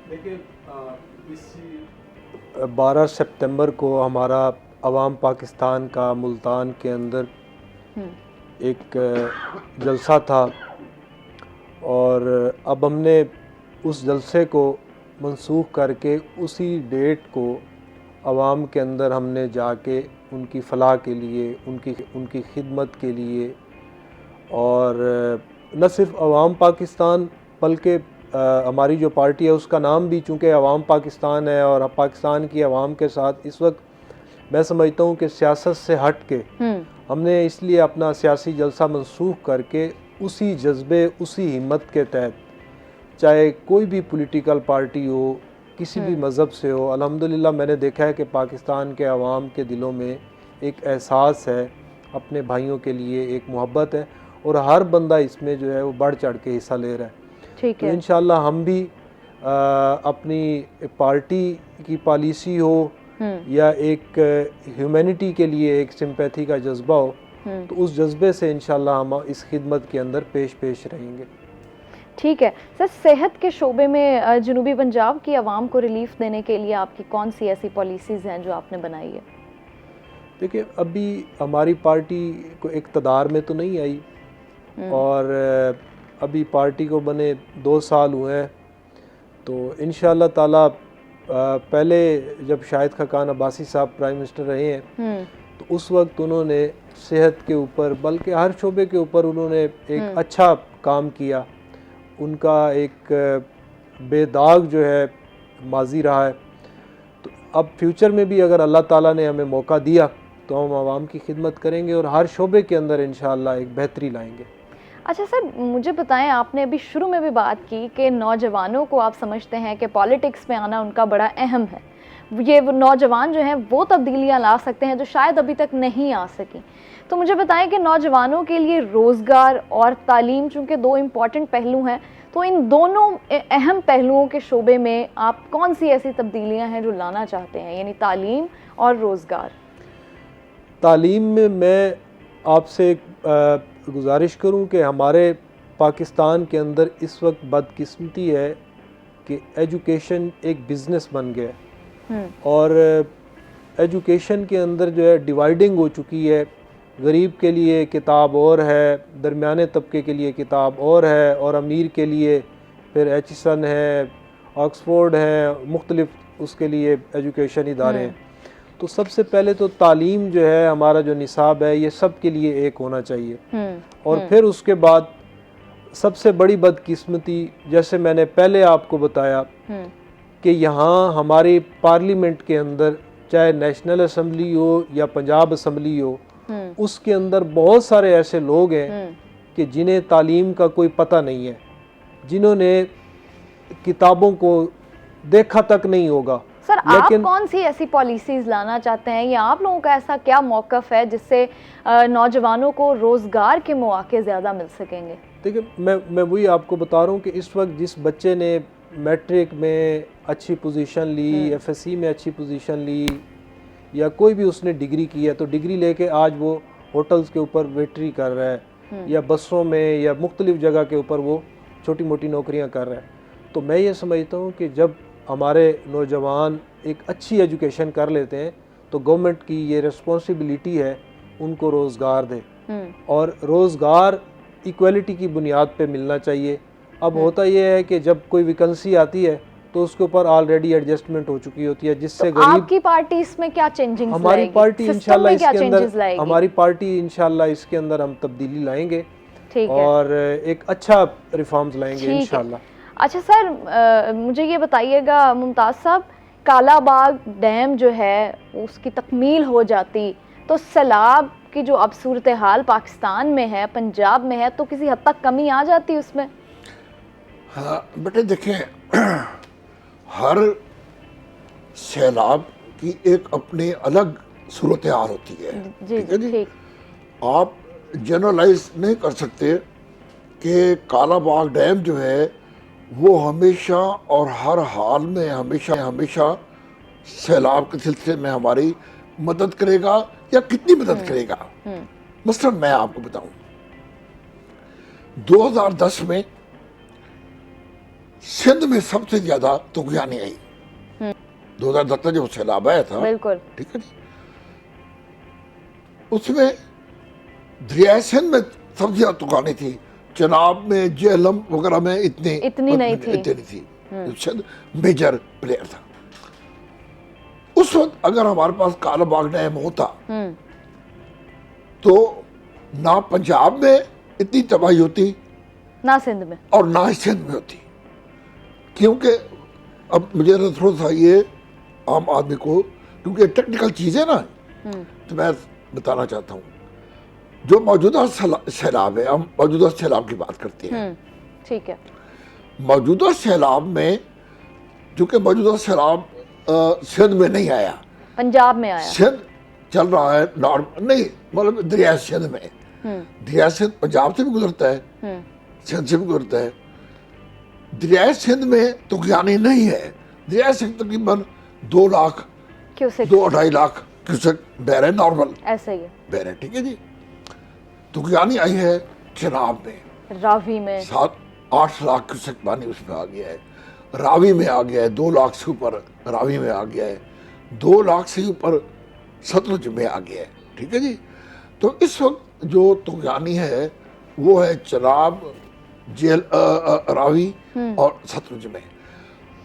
देखिए, इस 12 सितंबर को हमारा अवाम पाकिस्तान का मुल्तान के अंदर एक जलसा था, और अब हमने उस जलसे को मंसूख करके उसी डेट को अवाम के अंदर हमने जाके उनकी फ़लाह के लिए, उनकी खिदमत के लिए, और न सिर्फ अवाम पाकिस्तान बल्कि हमारी जो पार्टी है उसका नाम भी चूँकि अवाम पाकिस्तान है, और पाकिस्तान की अवाम के साथ इस वक्त मैं समझता हूँ कि सियासत से हट के हमने इसलिए अपना सियासी जलसा मंसूख करके उसी जज्बे, उसी हिम्मत के तहत, चाहे कोई भी पॉलिटिकल पार्टी हो, किसी भी मज़हब से हो, अल्हम्दुलिल्लाह मैंने देखा है कि पाकिस्तान के अवाम के दिलों में एक एहसास है अपने भाइयों के लिए, एक मोहब्बत है, और हर बंदा इसमें जो है वो बढ़ चढ़ के हिस्सा ले रहा है। ठीक है, तो इंशाल्लाह हम भी अपनी पार्टी की पॉलिसी हो या एक ह्यूमैनिटी के लिए एक सिंपैथी का जज्बा हो, तो उस जज्बे से इंशाल्लाह हम इस खिदमत के अंदर पेश रहेंगे। ठीक है सर, सेहत के शोबे में जनूबी पंजाब की आवाम को रिलीफ देने के लिए आपकी कौन सी ऐसी पॉलिसीज़ हैं जो आपने बनाई है? देखिए, अभी हमारी पार्टी को इक़्तिदार में तो नहीं आई, और अभी पार्टी को बने 2 साल हुए हैं, तो इंशाअल्लाह ताला पहले जब शाहिद खाकान अब्बासी साहब प्राइम मिनिस्टर रहे हैं तो उस वक्त उन्होंने सेहत के ऊपर बल्कि हर शोबे के ऊपर उन्होंने एक अच्छा काम किया। उनका एक बेदाग जो है माजी रहा है। तो अब फ्यूचर में भी अगर अल्लाह ताला ने हमें मौका दिया तो हम आवाम की खिदमत करेंगे और हर शोबे के अंदर इंशाअल्लाह एक बेहतरी लाएंगे। अच्छा सर, मुझे बताएं, आपने अभी शुरू में भी बात की कि नौजवानों को आप समझते हैं कि पॉलिटिक्स में आना उनका बड़ा अहम है। ये वो नौजवान जो हैं वो तब्दीलियां ला सकते हैं जो शायद अभी तक नहीं आ सकी। तो मुझे बताएं कि नौजवानों के लिए रोज़गार और तालीम चूँकि दो इम्पॉर्टेंट पहलू हैं, तो इन दोनों अहम पहलुओं के शोबे में आप कौन सी ऐसी तब्दीलियाँ हैं जो लाना चाहते हैं, यानी तालीम और रोज़गार? तालीम में मैं आपसे गुजारिश करूं कि हमारे पाकिस्तान के अंदर इस वक्त बदकिस्मती है कि एजुकेशन एक बिज़नेस बन गया है और एजुकेशन के अंदर जो है डिवाइडिंग हो चुकी है। गरीब के लिए किताब और है, दरमियाने तबके के लिए किताब और अमीर के लिए फिर एचिसन है, ऑक्सफोर्ड है, मुख्तलिफ उसके लिए एजुकेशन इदारे हैं। तो सबसे पहले तो तालीम जो है, हमारा जो निसाब है, ये सब के लिए एक होना चाहिए। और फिर उसके बाद सबसे बड़ी बदकिस्मती, जैसे मैंने पहले आपको बताया कि यहाँ हमारी पार्लियामेंट के अंदर चाहे नेशनल असम्बली हो या पंजाब असम्बली हो, उसके अंदर बहुत सारे ऐसे लोग हैं कि जिन्हें तालीम का कोई पता नहीं है, जिन्होंने किताबों को देखा तक नहीं होगा। सर, आप कौन सी ऐसी पॉलिसीज़ लाना चाहते हैं या आप लोगों का ऐसा क्या मौक़िफ़ है जिससे नौजवानों को रोज़गार के मौके ज़्यादा मिल सकेंगे? देखिए, मैं वही आपको बता रहा हूँ कि इस वक्त जिस बच्चे ने मैट्रिक में अच्छी पोजीशन ली, एफएससी में अच्छी पोजीशन ली या कोई भी उसने डिग्री की है, तो डिग्री लेके आज वो होटल्स के ऊपर वेटरी कर रहा है या बसों में या मुख्तलिफ जगह के ऊपर वो छोटी मोटी नौकरियाँ कर रहा है। तो मैं ये समझता हूँ कि जब हमारे नौजवान एक अच्छी एजुकेशन कर लेते हैं तो गवर्नमेंट की ये रिस्पॉन्सिबिलिटी है उनको रोज़गार दे, और रोज़गार इक्वलिटी की बुनियाद पे मिलना चाहिए। अब होता ये है कि जब कोई वैकेंसी आती है तो उसके ऊपर ऑलरेडी एडजस्टमेंट हो चुकी होती है, जिससे तो गरीब। आपकी पार्टी इसमें क्या चेंजिंग लाएगी? हमारी पार्टी इंशाल्लाह इसके अंदर, लाएगी? हमारी पार्टी इंशाल्लाह इसके अंदर हम तब्दीली लाएंगे और एक अच्छा रिफॉर्म्स लाएंगे इंशाल्लाह। अच्छा सर, मुझे ये बताइएगा मुमताज़ साहब, कालाबाग डैम जो है उसकी तकमील हो जाती तो सैलाब की जो अब सूरत हाल पाकिस्तान में है, पंजाब में है, तो किसी हद तक कमी आ जाती उसमें? हाँ बेटे, देखें, हर सैलाब की एक अपनी अलग सूरत हाल होती है। ठीक है जी, आप जनरलाइज नहीं कर सकते कि कालाबाग डैम जो है वो हमेशा और हर हाल में हमेशा सैलाब के सिलसिले में हमारी मदद करेगा या कितनी मदद करेगा। मसलन मैं आपको बताऊं, 2010 में सिंध में सबसे ज्यादा तुगयानी आई। 2010 में जब सैलाब आया था, बिल्कुल ठीक है, उसमें दरिया सिंध में सबसे ज्यादा तुगयानी थी। चनाब में, जेहलम वगैरह में इतनी नहीं थी। सिंध मेजर प्लेयर था उस वक्त। अगर हमारे पास कालाबाग डैम होता तो ना पंजाब में इतनी तबाही होती, ना सिंध में, और ना ही सिंध में होती। क्योंकि अब मुझे थोड़ा सा ये आम आदमी को, क्योंकि टेक्निकल चीज़ है ना, तो मैं बताना चाहता हूँ। जो मौजूदा सैलाब है, हम मौजूदा सैलाब की बात करते हैं, ठीक है। मौजूदा सैलाब में, चूँकि मौजूदा सैलाब सिंध में नहीं आया, पंजाब में आया। सिंध चल रहा है नहीं, मतलब दरिया सिंध में। दरिया सिंध पंजाब से भी गुजरता है, सिंध से भी गुजरता है। दरिया सिंध में तुगयानी नहीं है। दरिया सिंध तकरीबन 2 लाख 2-2.5 लाख क्यूसेक बह रहे, नॉर्मल ऐसा ही बह रहे, ठीक है जी। तुगयानी आई है चनाब में, रावी में 7-8 लाख क्यूसेक पानी उसमें आ गया है। रावी में आ गया है 2 लाख से ऊपर, रावी में आ गया है 2 लाख से ऊपर, सतलुज में आ गया है, ठीक है जी। तो इस वक्त जो तुगयानी है वो है चनाब, रावी और सतलुज में।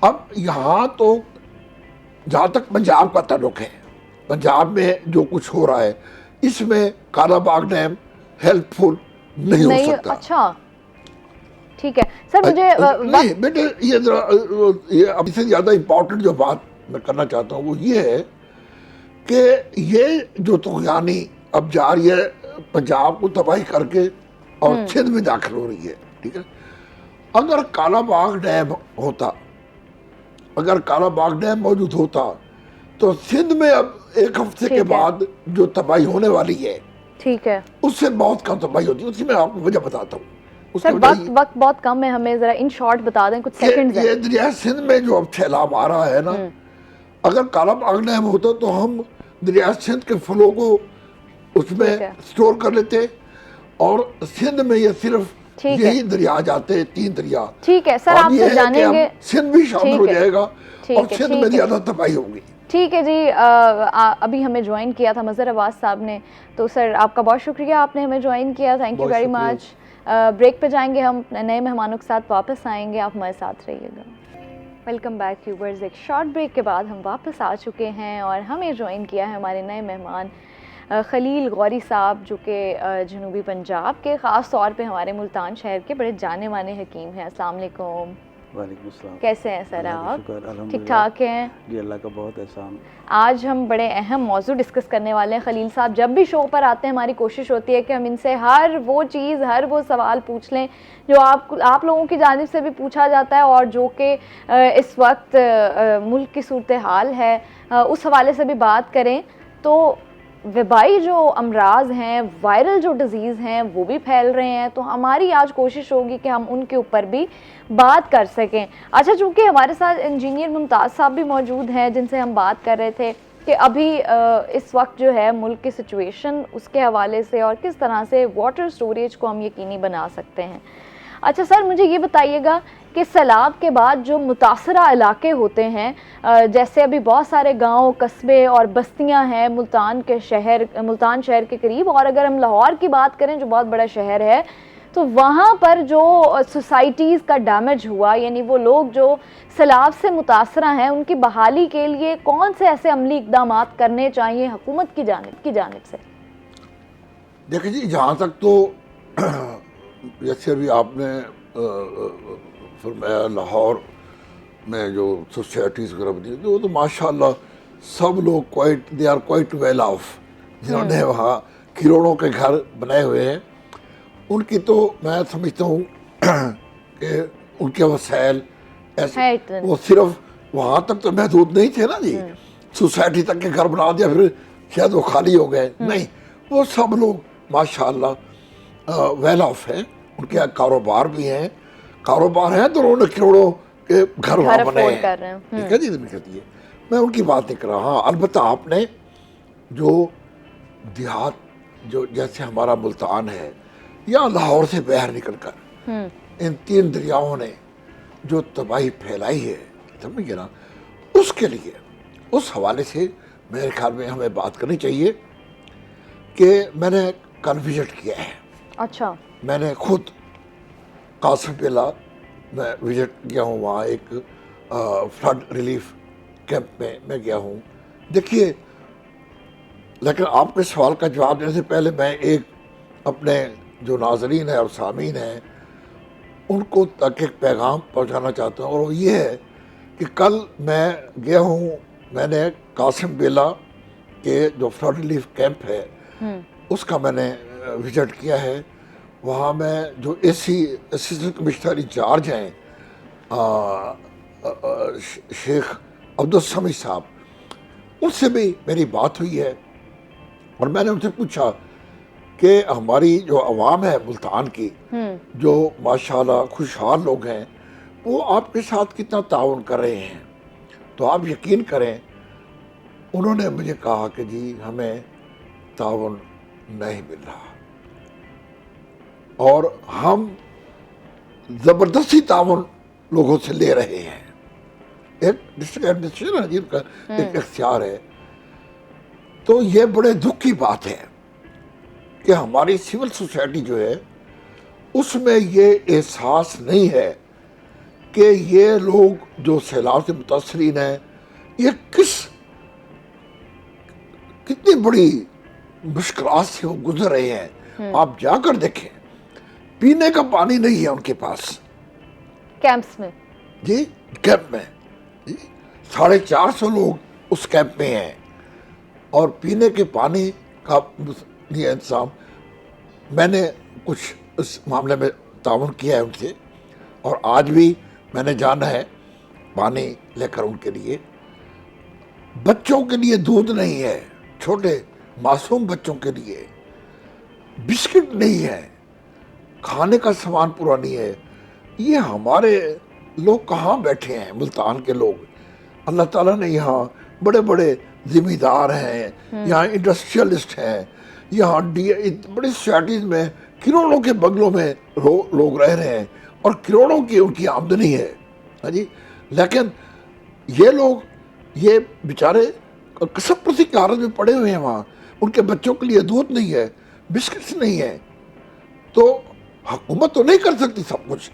अब यहाँ तो जहाँ तक पंजाब का ताल्लुक है, पंजाब में जो कुछ हो रहा है इसमें कालाबाग डैम हेल्पफुल नहीं हो सकता। अच्छा ठीक है सर, मुझे नहीं बेटे, ये अब इससे ज़्यादा इम्पोर्टेंट जो बात मैं करना चाहता हूँ वो ये है कि ये जो तुगयानी अब जा रही है पंजाब को तबाही करके और सिंध में दाखिल हो रही है, ठीक है। अगर कालाबाग डैम होता, अगर कालाबाग डैम मौजूद होता तो सिंध में अब एक हफ्ते के बाद जो तबाही होने वाली है, ठीक है, उससे बहुत कम तबाही होती है। उसकी मैं आपको वजह बताता हूँ। सर वक्त बहुत कम है, हमें जरा इन शॉर्ट बता दें, कुछ सेकंड्स हैं। ये दरिया सिंध में जो अब सैलाब आ रहा है ना, अगर कालाबाग डैम होता तो हम दरिया सिंध के फ्लो को उसमें स्टोर कर लेते और सिंध में ये सिर्फ यही दरिया जाते, 3 दरिया। ठीक है सर, आपसे जानेंगे, सिंध भी शामिल हो जाएगा और सिंध में ज्यादा तबाही होगी। ठीक है जी। अभी हमें ज्वाइन किया था मज़हर अब्बास साहब ने, तो सर आपका बहुत शुक्रिया, आपने हमें ज्वाइन किया, thank you very much. Break पे जाएंगे, हम नए मेहमानों के साथ वापस आएंगे, आप हमारे साथ रहिएगा। Welcome back viewers. एक शॉर्ट ब्रेक के बाद हम वापस आ चुके हैं और हमें ज्वाइन किया है हमारे नए मेहमान खलील गौरी साहब, जो कि जनूबी पंजाब के, ख़ास तौर पे हमारे मुल्तान शहर के बड़े जाने माने हकीम हैं। अस्सलाम वालेकुम। वालेकुम अस्सलाम। कैसे हैं सर आप? ठीक ठाक हैं जी, अल्लाह का बहुत एहसान। आज हम बड़े अहम मौजू डिस्कस करने वाले हैं। खलील साहब जब भी शो पर आते हैं हमारी कोशिश होती है कि हम इनसे हर वो चीज़, हर वो सवाल पूछ लें जो आप लोगों की जानिब से भी पूछा जाता है और जो कि इस वक्त मुल्क की सूरत हाल है उस हवाले से भी बात करें। तो वबाई जो अमराज हैं, वायरल जो डिज़ीज़ हैं वो भी फैल रहे हैं, तो हमारी आज कोशिश होगी कि हम उनके ऊपर भी बात कर सकें। अच्छा, चूँकि हमारे साथ इंजीनियर मुमताज़ साहब भी मौजूद हैं जिनसे हम बात कर रहे थे कि अभी इस वक्त जो है मुल्क की सिचुएशन, उसके हवाले से और किस तरह से वाटर स्टोरेज को हम यकीनी बना सकते हैं। अच्छा सर, मुझे ये बताइएगा कि सैलाब के बाद जो मुतासरा इलाके होते हैं, जैसे अभी बहुत सारे गांव, कस्बे और बस्तियां हैं मुल्तान शहर के करीब, और अगर हम लाहौर की बात करें जो बहुत बड़ा शहर है, तो वहाँ पर जो सोसाइटीज़ का डैमेज हुआ, यानी वो लोग जो सैलाब से मुतासरा हैं, उनकी बहाली के लिए कौन से ऐसे अमली इक़दाम करने चाहिए हुकूमत की जानिब से? देखिए जी, जहाँ तक तो जैसे अभी आपने फरमाया लाहौर में जो सोसाइटीज़ वगैरह बनी, वो तो माशाल्लाह सब लोग they are quite well off, जिन्होंने वहाँ करोड़ों के घर बनाए हुए हैं। उनकी तो मैं समझता हूँ कि उनके वसाइल ऐसे वो सिर्फ वहाँ तक तो महदूद नहीं थे ना जी, सोसाइटी तक के घर बना दिया फिर शायद वो खाली हो गए, नहीं, वो सब लोग माशाल्लाह वेल ऑफ हैं, उनके कारोबार भी हैं, कारोबार है तो उन्होंने करोड़ों के घर वहाँ बने हैं, ठीक है जी, कहती है, मैं उनकी बात नहीं कर रहा। हाँ, अलबत्ता आपने जो देहात, जो जैसे हमारा मुल्तान है या लाहौर से बाहर निकलकर इन 3 दरियाओं ने जो तबाही फैलाई है, समझिए ना, उसके लिए उस हवाले से मेरे ख्याल में हमें बात करनी चाहिए कि मैंने कल विजिट किया है। अच्छा। मैंने खुद कासिम बेला मैं विजिट किया हूँ, वहाँ एक फ्लड रिलीफ कैंप में मैं गया हूँ। देखिए, लेकिन आपके सवाल का जवाब देने से पहले मैं एक अपने जो नाजरीन है और सामीन हैं उनको तक एक पैगाम पहुँचाना चाहता हूँ, और वो ये है कि कल मैं गया हूँ, मैंने कासिम बेला के जो फ्लड रिलीफ कैंप है उसका मैंने विजिट किया है। वहाँ में जो असिस्टेंट कमिश्नर इंचार्ज हैं शेख अब्दुल समीद साहब, उनसे भी मेरी बात हुई है और मैंने उनसे पूछा कि हमारी जो अवाम है मुल्तान की, जो माशाल्लाह खुशहाल लोग हैं, वो आपके साथ कितना ताउन कर रहे हैं। तो आप यकीन करें, उन्होंने मुझे कहा कि जी हमें ताउन नहीं मिल रहा और हम ज़बरदस्ती ताउन लोगों से ले रहे हैं। एक डिस्ट्रिक्ट एडमिनिस्ट्रेशन जिनका एक इख्तियार है। तो ये बड़े दुख की बात है कि हमारी सिविल सोसाइटी जो है उसमें ये एहसास नहीं है कि ये लोग जो सैलाब से मुतासरीन हैं ये कितनी बड़ी मुश्किलात से वो गुजर रहे हैं। आप जाकर देखें, पीने का पानी नहीं है उनके पास कैंप्स में जी, कैंप में जी 450 लोग उस कैंप में हैं और पीने के पानी का ये इंतजाम, मैंने कुछ इस मामले में ताउन किया है उनसे और आज भी मैंने जाना है पानी लेकर उनके लिए। बच्चों के लिए दूध नहीं है, छोटे मासूम बच्चों के लिए बिस्किट नहीं है, खाने का सामान पूरा नहीं है। ये हमारे लोग कहाँ बैठे हैं, मुल्तान के लोग। अल्लाह ताला ने यहाँ बड़े बड़े जिम्मेदार हैं, यहाँ इंडस्ट्रियलिस्ट हैं, यहाँ बड़ी सोसाइटीज में करोड़ों के बंगलों में लोग रह रहे हैं और करोड़ों की उनकी आमदनी है। हाँ जी, लेकिन ये लोग, ये बेचारे कसम प्रति की हालत में पड़े हुए हैं वहाँ। उनके बच्चों के लिए दूध नहीं है, बिस्किट्स नहीं है। तो हुकूमत तो नहीं कर सकती सब कुछ।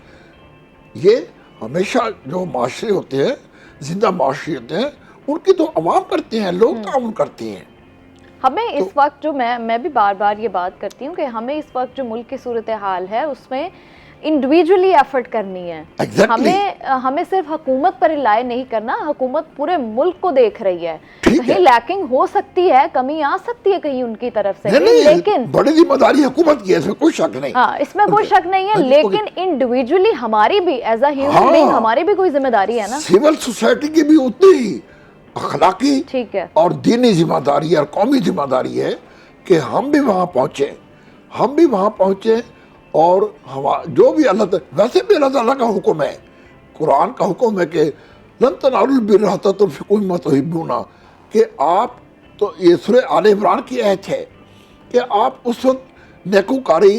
ये हमेशा जो माशरे होते हैं, जिंदा माशरे होते हैं, उनकी तो अवाम करते हैं, लोग ताउन करते हैं। हमें इस वक्त जो मैं भी बार बार ये बात करती हूँ कि हमें इस वक्त जो मुल्क की सूरत हाल है उसमें इंडिविजुअली एफर्ट करनी है। Exactly. हमें सिर्फ हुकूमत पर रिलाय नहीं करना, हुकूमत पूरे मुल्क को देख रही है। कहीं लैकिंग हो सकती है, कमी आ सकती है कहीं उनकी तरफ से, लेकिन बड़ी जिम्मेदारी हुकूमत की है, इसमें कोई शक नहीं। हाँ, इसमें कोई शक नहीं है, लेकिन इंडिविजुअली हमारी भी एज अ ह्यूमन बीइंग हमारी भी कोई जिम्मेदारी है ना। सिविल सोसाइटी की भी उतनी ही अखलाकी ठीक है और दीनी जिम्मेदारी और कौमी जिम्मेदारी है कि हम भी वहाँ पहुँचे और हम जो भी वैसे भी अल्लाह ताला का हुक्म है, कुरान का हुक्म है कि लन तनालुल बिर्रा हत्ता तुनफिकू मिम्मा तुहिब्बूना, कि आप, तो ये सूरह आले इमरान की आयत है कि आप उस वक्त नेकूकारी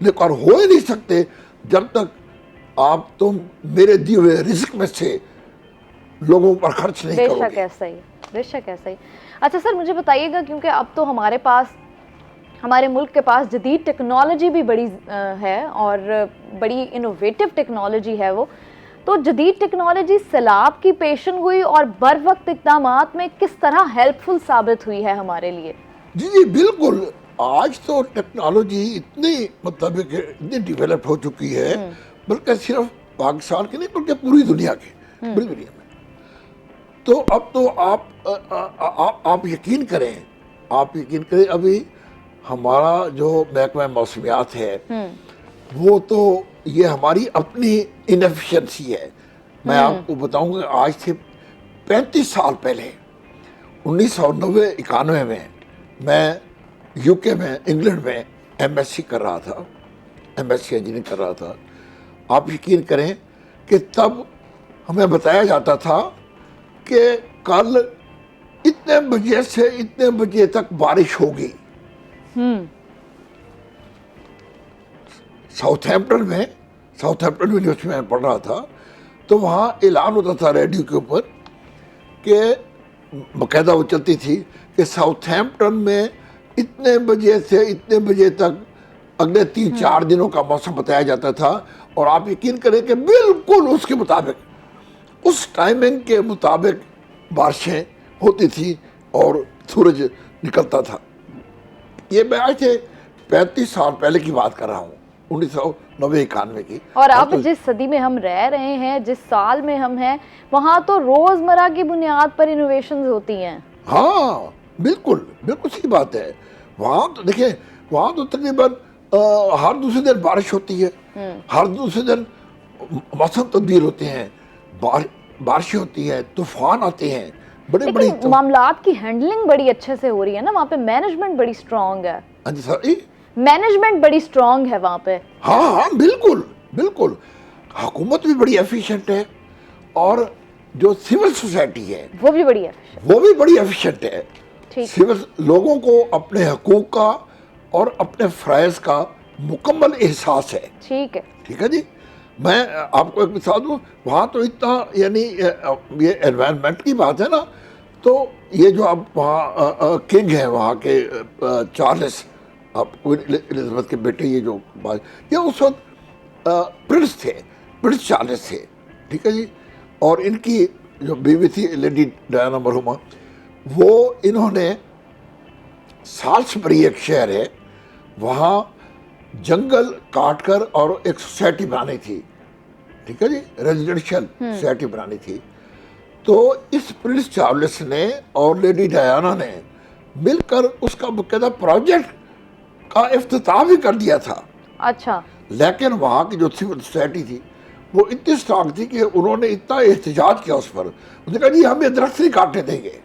हो ही नहीं सकते जब तक तुम मेरे दिए हुए रिस्क में से लोगों पर खर्च नहीं करोगे। बेशक ऐसा ही, बेशक ऐसा ही। अच्छा सर, मुझे बताइएगा, क्योंकि अब तो हमारे मुल्क के पास जदीद टेक्नोलॉजी भी बड़ी है और बड़ी इनोवेटिव टेक्नोलॉजी है वो, तो जदीद टेक्नोलॉजी सैलाब की पेशन गोई और बर वक्त इक़दामात में किस तरह हेल्पफुल साबित हुई है हमारे लिए? जी बिल्कुल। आज तो टेक्नोलॉजी इतनी मतलब इतनी डेवलप हो चुकी है, बल्कि सिर्फ पाकिस्तान की नहीं बल्कि पूरी दुनिया की, पूरी दुनिया में। तो अब तो आप यकीन करें, अभी हमारा जो महकमा मौसमियात है वो तो ये हमारी अपनी इनएफिशिएंसी है। मैं आपको बताऊंगा, आज से 35 साल पहले 1990-91 में मैं यूके में, इंग्लैंड में एमएससी कर रहा था, एमएससी इंजीनियरिंग कर रहा था। आप यकीन करें कि तब हमें बताया जाता था कि कल इतने बजे से इतने बजे तक बारिश होगी। साउथहैम्पटन यूनिवर्सिटी में पढ़ रहा था, तो वहाँ ऐलान होता था रेडियो के ऊपर कि बाकायदा वो चलती थी कि साउथहैम्पटन में इतने बजे से इतने बजे तक अगले 3-4 दिनों का मौसम बताया जाता था। और आप यकीन करें कि बिल्कुल उसके मुताबिक, उस टाइमिंग के मुताबिक बारिशें होती थी और सूरज निकलता था। ये मैं आज से 35 साल पहले की बात कर रहा हूँ, 1990-91 की। और अब जिस सदी में हम रह रहे हैं, जिस साल में हम हैं, वहाँ तो रोजमर्रा की बुनियाद पर इनोवेशंस होती हैं। हाँ बिल्कुल सही बात है। वहाँ तो देखिए, वहाँ तो तकरीबन हर दूसरे दिन बारिश होती है, हर दूसरे दिन मौसम तब्दील होते हैं, बारिशें होती है, तूफान आते हैं, बड़े मामलात की हैंडलिंग बड़ी अच्छे से हो रही है ना वहाँ पे, मैनेजमेंट बड़ी स्ट्रॉन्ग है। हाँ जी सर, मैनेजमेंट बड़ी स्ट्रॉन्ग है वहाँ पे। हाँ बिल्कुल। हुकूमत भी बड़ी एफिशिएंट है और जो सिविल सोसाइटी है वो भी बड़ी एफिशिएंट है। सिविल लोगों को अपने हकूक का और अपने फ़राइज़ का मुकम्मल एहसास है। ठीक है जी। मैं आपको एक मिसाल दूँ, वहाँ तो इतना, यानी ये एनवायरनमेंट की बात है ना, तो ये जो आप वहाँ किंग हैं वहाँ के चार्ल्स, आप एलिजाबेथ के बेटे, ये जो ये उस वक्त प्रिंस चार्ल्स थे। ठीक है जी। और इनकी जो बीवी थी लेडी डायना मरहुमा, वो इन्होंने साल्सबरी एक शहर है, वहाँ जंगल काटकर और एक सोसाइटी बनानी थी, ठीक है जी, रेजिडेंशियल सोसाइटी बनानी थी। तो इस प्रिंस चार्ल्स ने और लेडी डायना ने मिलकर उसका बकायदा प्रोजेक्ट का इफ्तिताह भी कर दिया था। अच्छा। लेकिन वहाँ की जो सिविल सोसाइटी थी वो इतनी स्ट्रांग थी कि उन्होंने इतना एहतजाज किया उस पर, उन्होंने कहा जी हम ये दरख्त नहीं काटने देंगे,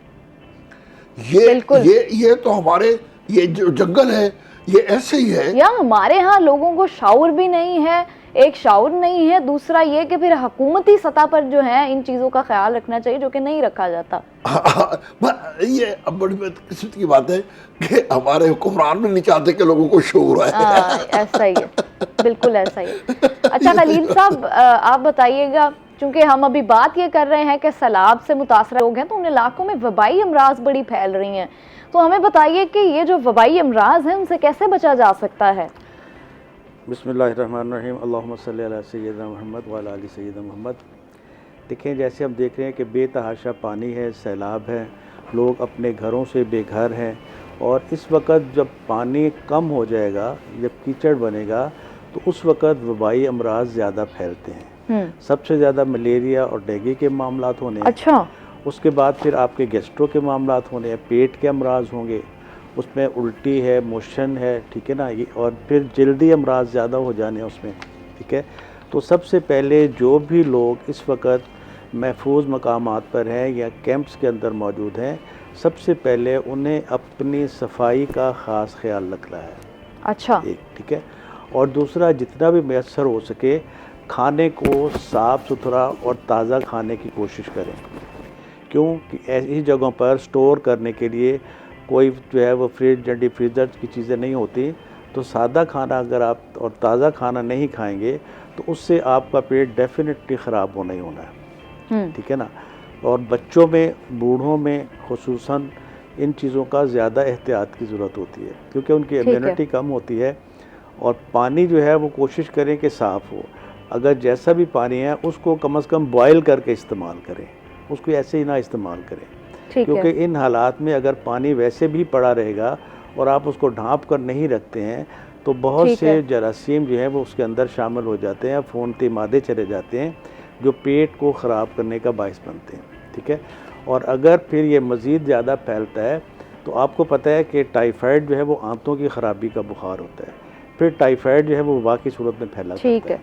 ये तो हमारे ये जो जंगल है ये ऐसे ही है। या हमारे यहाँ लोगों को शाउर भी नहीं है, एक शाउर नहीं है, दूसरा ये कि फिर हुकूमती सतह पर जो है इन चीज़ों का ख्याल रखना चाहिए जो कि नहीं रखा जाता। ये अब बड़ी किस्मत की बात है कि हमारे हुक्मरान भी नहीं चाहते कि लोगों को शऊर आए। ऐसा ही है, बिल्कुल ऐसा ही है। अच्छा खलील साहब, आप बताइएगा, क्योंकि हम अभी बात ये कर रहे हैं कि सैलाब से मुतासर लोग हैं तो उन इलाकों में वबाई अमराज बड़ी फैल रही हैं, तो हमें बताइए कि ये जो वबाई अमराज हैं उनसे कैसे बचा जा सकता है। बिस्मिल्लाहिर्रहमानिर्रहीम, अल्लाहुम्मा सल्ली अला सय्यिदिना मुहम्मद व अला आलि सय्यिदिना मुहम्मद। देखें, जैसे हम देख रहे हैं कि बेतहाशा पानी है, सैलाब है, लोग अपने घरों से बेघर हैं, और इस वक्त जब पानी कम हो जाएगा, जब कीचड़ बनेगा, तो उस वक्त वबाई अमराज ज़्यादा फैलते हैं। सबसे ज़्यादा मलेरिया और डेंगू के मामलात होने हैं। अच्छा। उसके बाद फिर आपके गैस्ट्रो के मामलात होने हैं, पेट के अमराज होंगे, उसमें उल्टी है, मोशन है, ठीक है ना, ये, और फिर जल्दी अमराज ज़्यादा हो जाने हैं उसमें, ठीक है। तो सबसे पहले जो भी लोग इस वक्त महफूज मकामात पर हैं या कैंप्स के अंदर मौजूद हैं, सबसे पहले उन्हें अपनी सफाई का ख़ास ख्याल रखना है। अच्छा। एक, ठीक है। और दूसरा, जितना भी मैसर हो सके खाने को साफ़ सुथरा और ताज़ा खाने की कोशिश करें, क्योंकि ऐसी जगहों पर स्टोर करने के लिए कोई जो है वो फ्रिज या डीप फ्रीज़र की चीज़ें नहीं होती। तो सादा खाना अगर आप और ताज़ा खाना नहीं खाएंगे तो उससे आपका पेट डेफिनेटली ख़राब होना ही होना है, ठीक है ना। और बच्चों में, बूढ़ों में खुसूसन इन चीज़ों का ज़्यादा एहतियात की ज़रूरत होती है, क्योंकि उनकी इम्यूनिटी कम होती है। और पानी जो है वो कोशिश करें कि साफ़ हो, अगर जैसा भी पानी है उसको कम से कम बॉयल करके इस्तेमाल करें, उसको ऐसे ही ना इस्तेमाल करें, क्योंकि इन हालात में अगर पानी वैसे भी पड़ा रहेगा और आप उसको ढाँप कर नहीं रखते हैं तो बहुत से जरासीम जो है वो उसके अंदर शामिल हो जाते हैं, फौनते मादे चले जाते हैं जो पेट को ख़राब करने का बायस बनते हैं, ठीक है। और अगर फिर ये मज़ीद ज़्यादा फैलता है तो आपको पता है कि टाइफाइड जो है वो आंतों की ख़राबी का बुखार होता है, फिर टाइफाइड जो है वो वबा की सूरत में फैला, ठीक है।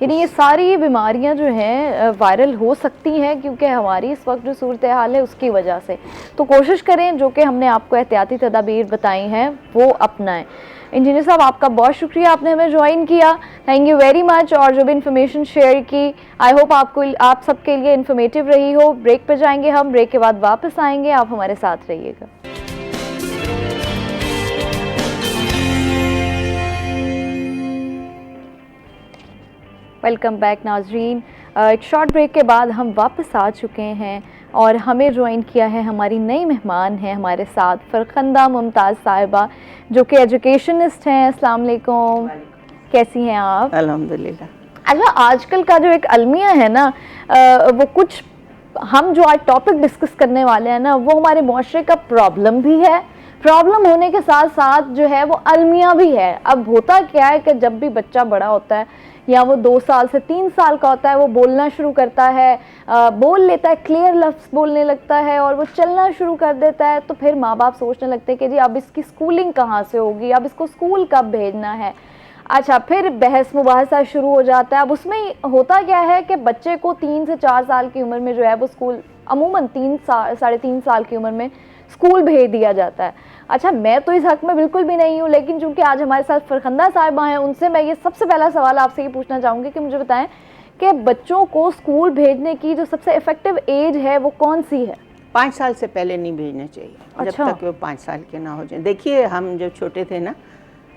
यानी ये सारी बीमारियां जो हैं वायरल हो सकती हैं क्योंकि हमारी इस वक्त जो सूरत हाल है उसकी वजह से। तो कोशिश करें जो कि हमने आपको एहतियाती तदाबीर बताई हैं वो अपनाएं। इंजीनियर साहब, आपका बहुत शुक्रिया, आपने हमें ज्वाइन किया, थैंक यू वेरी मच। और जो भी इन्फॉर्मेशन शेयर की, आई होप आप सबके लिए इन्फॉर्मेटिव रही हो। ब्रेक पर जाएंगे हम, ब्रेक के बाद वापस आएंगे, आप हमारे साथ रहिएगा। वेलकम बैक नाजरीन। एक शॉर्ट ब्रेक के बाद हम वापस आ चुके हैं और हमें ज्वाइन किया है हमारी नई मेहमान हैं हमारे साथ फ़रखंदा मुमताज़ साहिबा, जो कि एजुकेशनिस्ट हैं। अस्सलाम वालेकुम, कैसी हैं आप? अल्हम्दुलिल्लाह। अच्छा, आजकल का जो एक अलमिया है ना, वो कुछ हम जो आज टॉपिक डिस्कस करने वाले हैं ना, वो हमारे माशरे का प्रॉब्लम भी है, प्रॉब्लम होने के साथ साथ जो है वो अलमिया भी है। अब होता क्या है कि जब भी बच्चा बड़ा होता है या वो 2 साल से 3 साल का होता है, वो बोलना शुरू करता है, बोल लेता है, क्लियर लफ्ज़ बोलने लगता है और वो चलना शुरू कर देता है, तो फिर माँ बाप सोचने लगते हैं कि जी अब इसकी स्कूलिंग कहाँ से होगी, अब इसको स्कूल कब भेजना है। अच्छा, फिर बहस मुबाहसा शुरू हो जाता है। अब उसमें होता क्या है कि बच्चे को 3 से 4 साल की उम्र में जो है वो स्कूल, अमूमन 3-3.5 साल की उम्र में स्कूल भेज दिया जाता है। अच्छा, मैं तो इस हक़ में बिल्कुल भी नहीं हूँ, लेकिन चूँकि आज हमारे साथ फ़रखंदा साहिबा हैं, उनसे मैं ये सबसे पहला सवाल आपसे ये पूछना चाहूँगी कि मुझे बताएं कि बच्चों को स्कूल भेजने की जो सबसे इफ़ेक्टिव एज है वो कौन सी है? 5 साल से पहले नहीं भेजना चाहिए। अच्छा। जब तक वो 5 साल के ना हो जाए। देखिए, हम जब छोटे थे ना,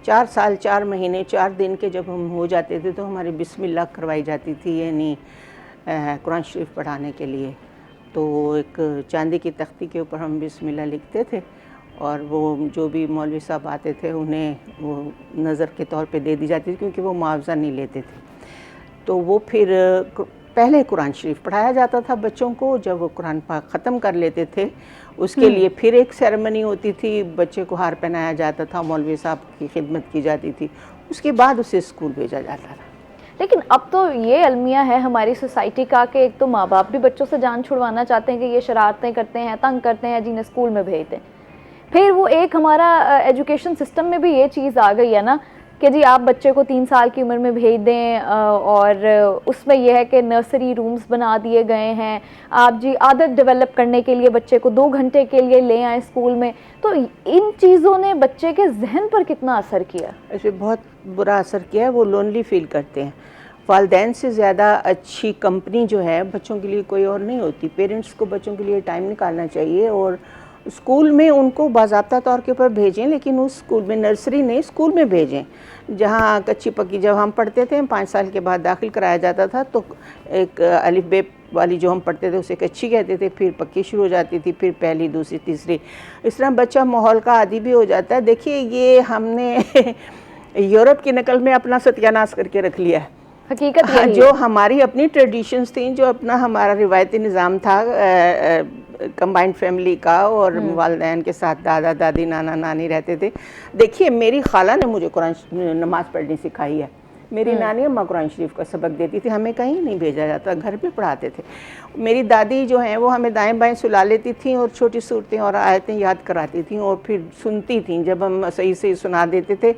4 साल 4 महीने 4 दिन के जब हम हो जाते थे तो हमारी बिस्मिल्लाह करवाई जाती थी, यानी कुरान शरीफ पढ़ाने के लिए। तो एक चांदी की तख्ती के ऊपर हम बिस्मिल्लाह लिखते थे और वो जो भी मौलवी साहब आते थे उन्हें वो नज़र के तौर पे दे दी जाती थी, क्योंकि वो मुआवजा नहीं लेते थे। तो वो फिर पहले कुरान शरीफ पढ़ाया जाता था बच्चों को, जब वो कुरान पाक ख़त्म कर लेते थे उसके लिए फिर एक सेरेमनी होती थी, बच्चे को हार पहनाया जाता था, मौलवी साहब की खिदमत की जाती थी, उसके बाद उसे स्कूल भेजा जाता था। लेकिन अब तो ये अलमिया है हमारी सोसाइटी का कि एक तो माँ बाप भी बच्चों से जान छुड़वाना चाहते हैं कि ये शरारतें करते हैं, तंग करते हैं, जिन्हें स्कूल में भेज दें। फिर वो एक हमारा एजुकेशन सिस्टम में भी ये चीज़ आ गई है ना कि जी आप बच्चे को 3 साल की उम्र में भेज दें, और उसमें यह है कि नर्सरी रूम्स बना दिए गए हैं, आप जी आदत डेवलप करने के लिए बच्चे को 2 घंटे के लिए ले आए स्कूल में। तो इन चीज़ों ने बच्चे के जहन पर कितना असर किया? ऐसे बहुत बुरा असर किया है, वो लोनली फील करते हैं। वालिदैन से ज़्यादा अच्छी कंपनी जो है बच्चों के लिए कोई और नहीं होती। पेरेंट्स को बच्चों के लिए टाइम निकालना चाहिए और स्कूल में उनको बाज़ाब्ता तौर के ऊपर भेजें, लेकिन उस स्कूल में, नर्सरी नहीं, स्कूल में भेजें जहाँ कच्ची पक्की, जब हम पढ़ते थे 5 साल के बाद दाखिल कराया जाता था तो एक अलिफ बे वाली जो हम पढ़ते थे उसे कच्ची कहते थे, फिर पक्की शुरू हो जाती थी, फिर पहली, दूसरी, तीसरी, इस तरह बच्चा माहौल का आदी भी हो जाता है। देखिए ये हमने यूरोप की नकल में अपना सत्यानाश करके रख लिया है। हकीकत हाँ, जो हमारी अपनी ट्रेडिशंस थी, जो अपना हमारा रिवायती निज़ाम था कंबाइंड फैमिली का, और वालिदैन के साथ दादा दादी नाना नानी रहते थे। देखिए मेरी खाला ने मुझे कुरान नमाज़ पढ़नी सिखाई है, मेरी नानी अम्मा कुरान शरीफ का सबक देती थी, हमें कहीं नहीं भेजा जाता, घर पे पढ़ाते थे। मेरी दादी जो हैं वो हमें दाएं बाएं सुला लेती थी और छोटी सूरतें और आयतें याद कराती थी और फिर सुनती थी। जब हम सही सही सुना देते थे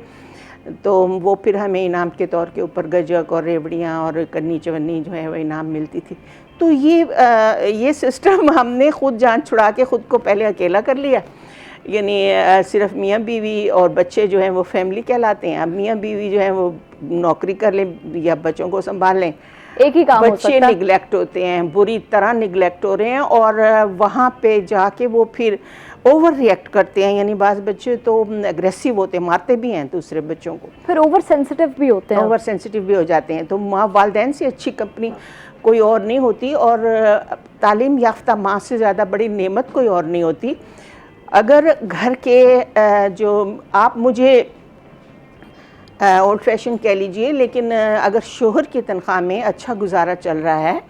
तो वो फिर हमें इनाम के तौर के ऊपर गजक और रेवड़ियाँ और कन्नी चवन्नी जो है वो इनाम मिलती थी। तो ये सिस्टम हमने ख़ुद जान छुड़ा के ख़ुद को पहले अकेला कर लिया, यानी सिर्फ मियाँ बीवी और बच्चे जो हैं वो फैमिली कहलाते हैं। अब मियाँ बीवी जो हैं वो नौकरी कर लें या बच्चों को संभाल लें, एक ही काम बच्चे निगलेक्ट होते हैं, बुरी तरह निगलेक्ट हो रहे हैं, और वहाँ पे जाके वो फिर ओवर रिएक्ट करते हैं। यानी बाज़ बच्चे तो एग्रेसिव होते हैं, मारते भी हैं दूसरे बच्चों को, फिर ओवर सेंसिटिव भी होते हैं, ओवर सेंसिटिव भी हो जाते हैं। तो माँ, वालिदैन से अच्छी कंपनी कोई और नहीं होती, और तालीम याफ्ता माँ से ज़्यादा बड़ी नेमत कोई और नहीं होती। अगर घर के जो आप मुझे ओल्ड फैशन कह लीजिए, लेकिन अगर शोहर की तनख्वाह में अच्छा गुजारा चल रहा है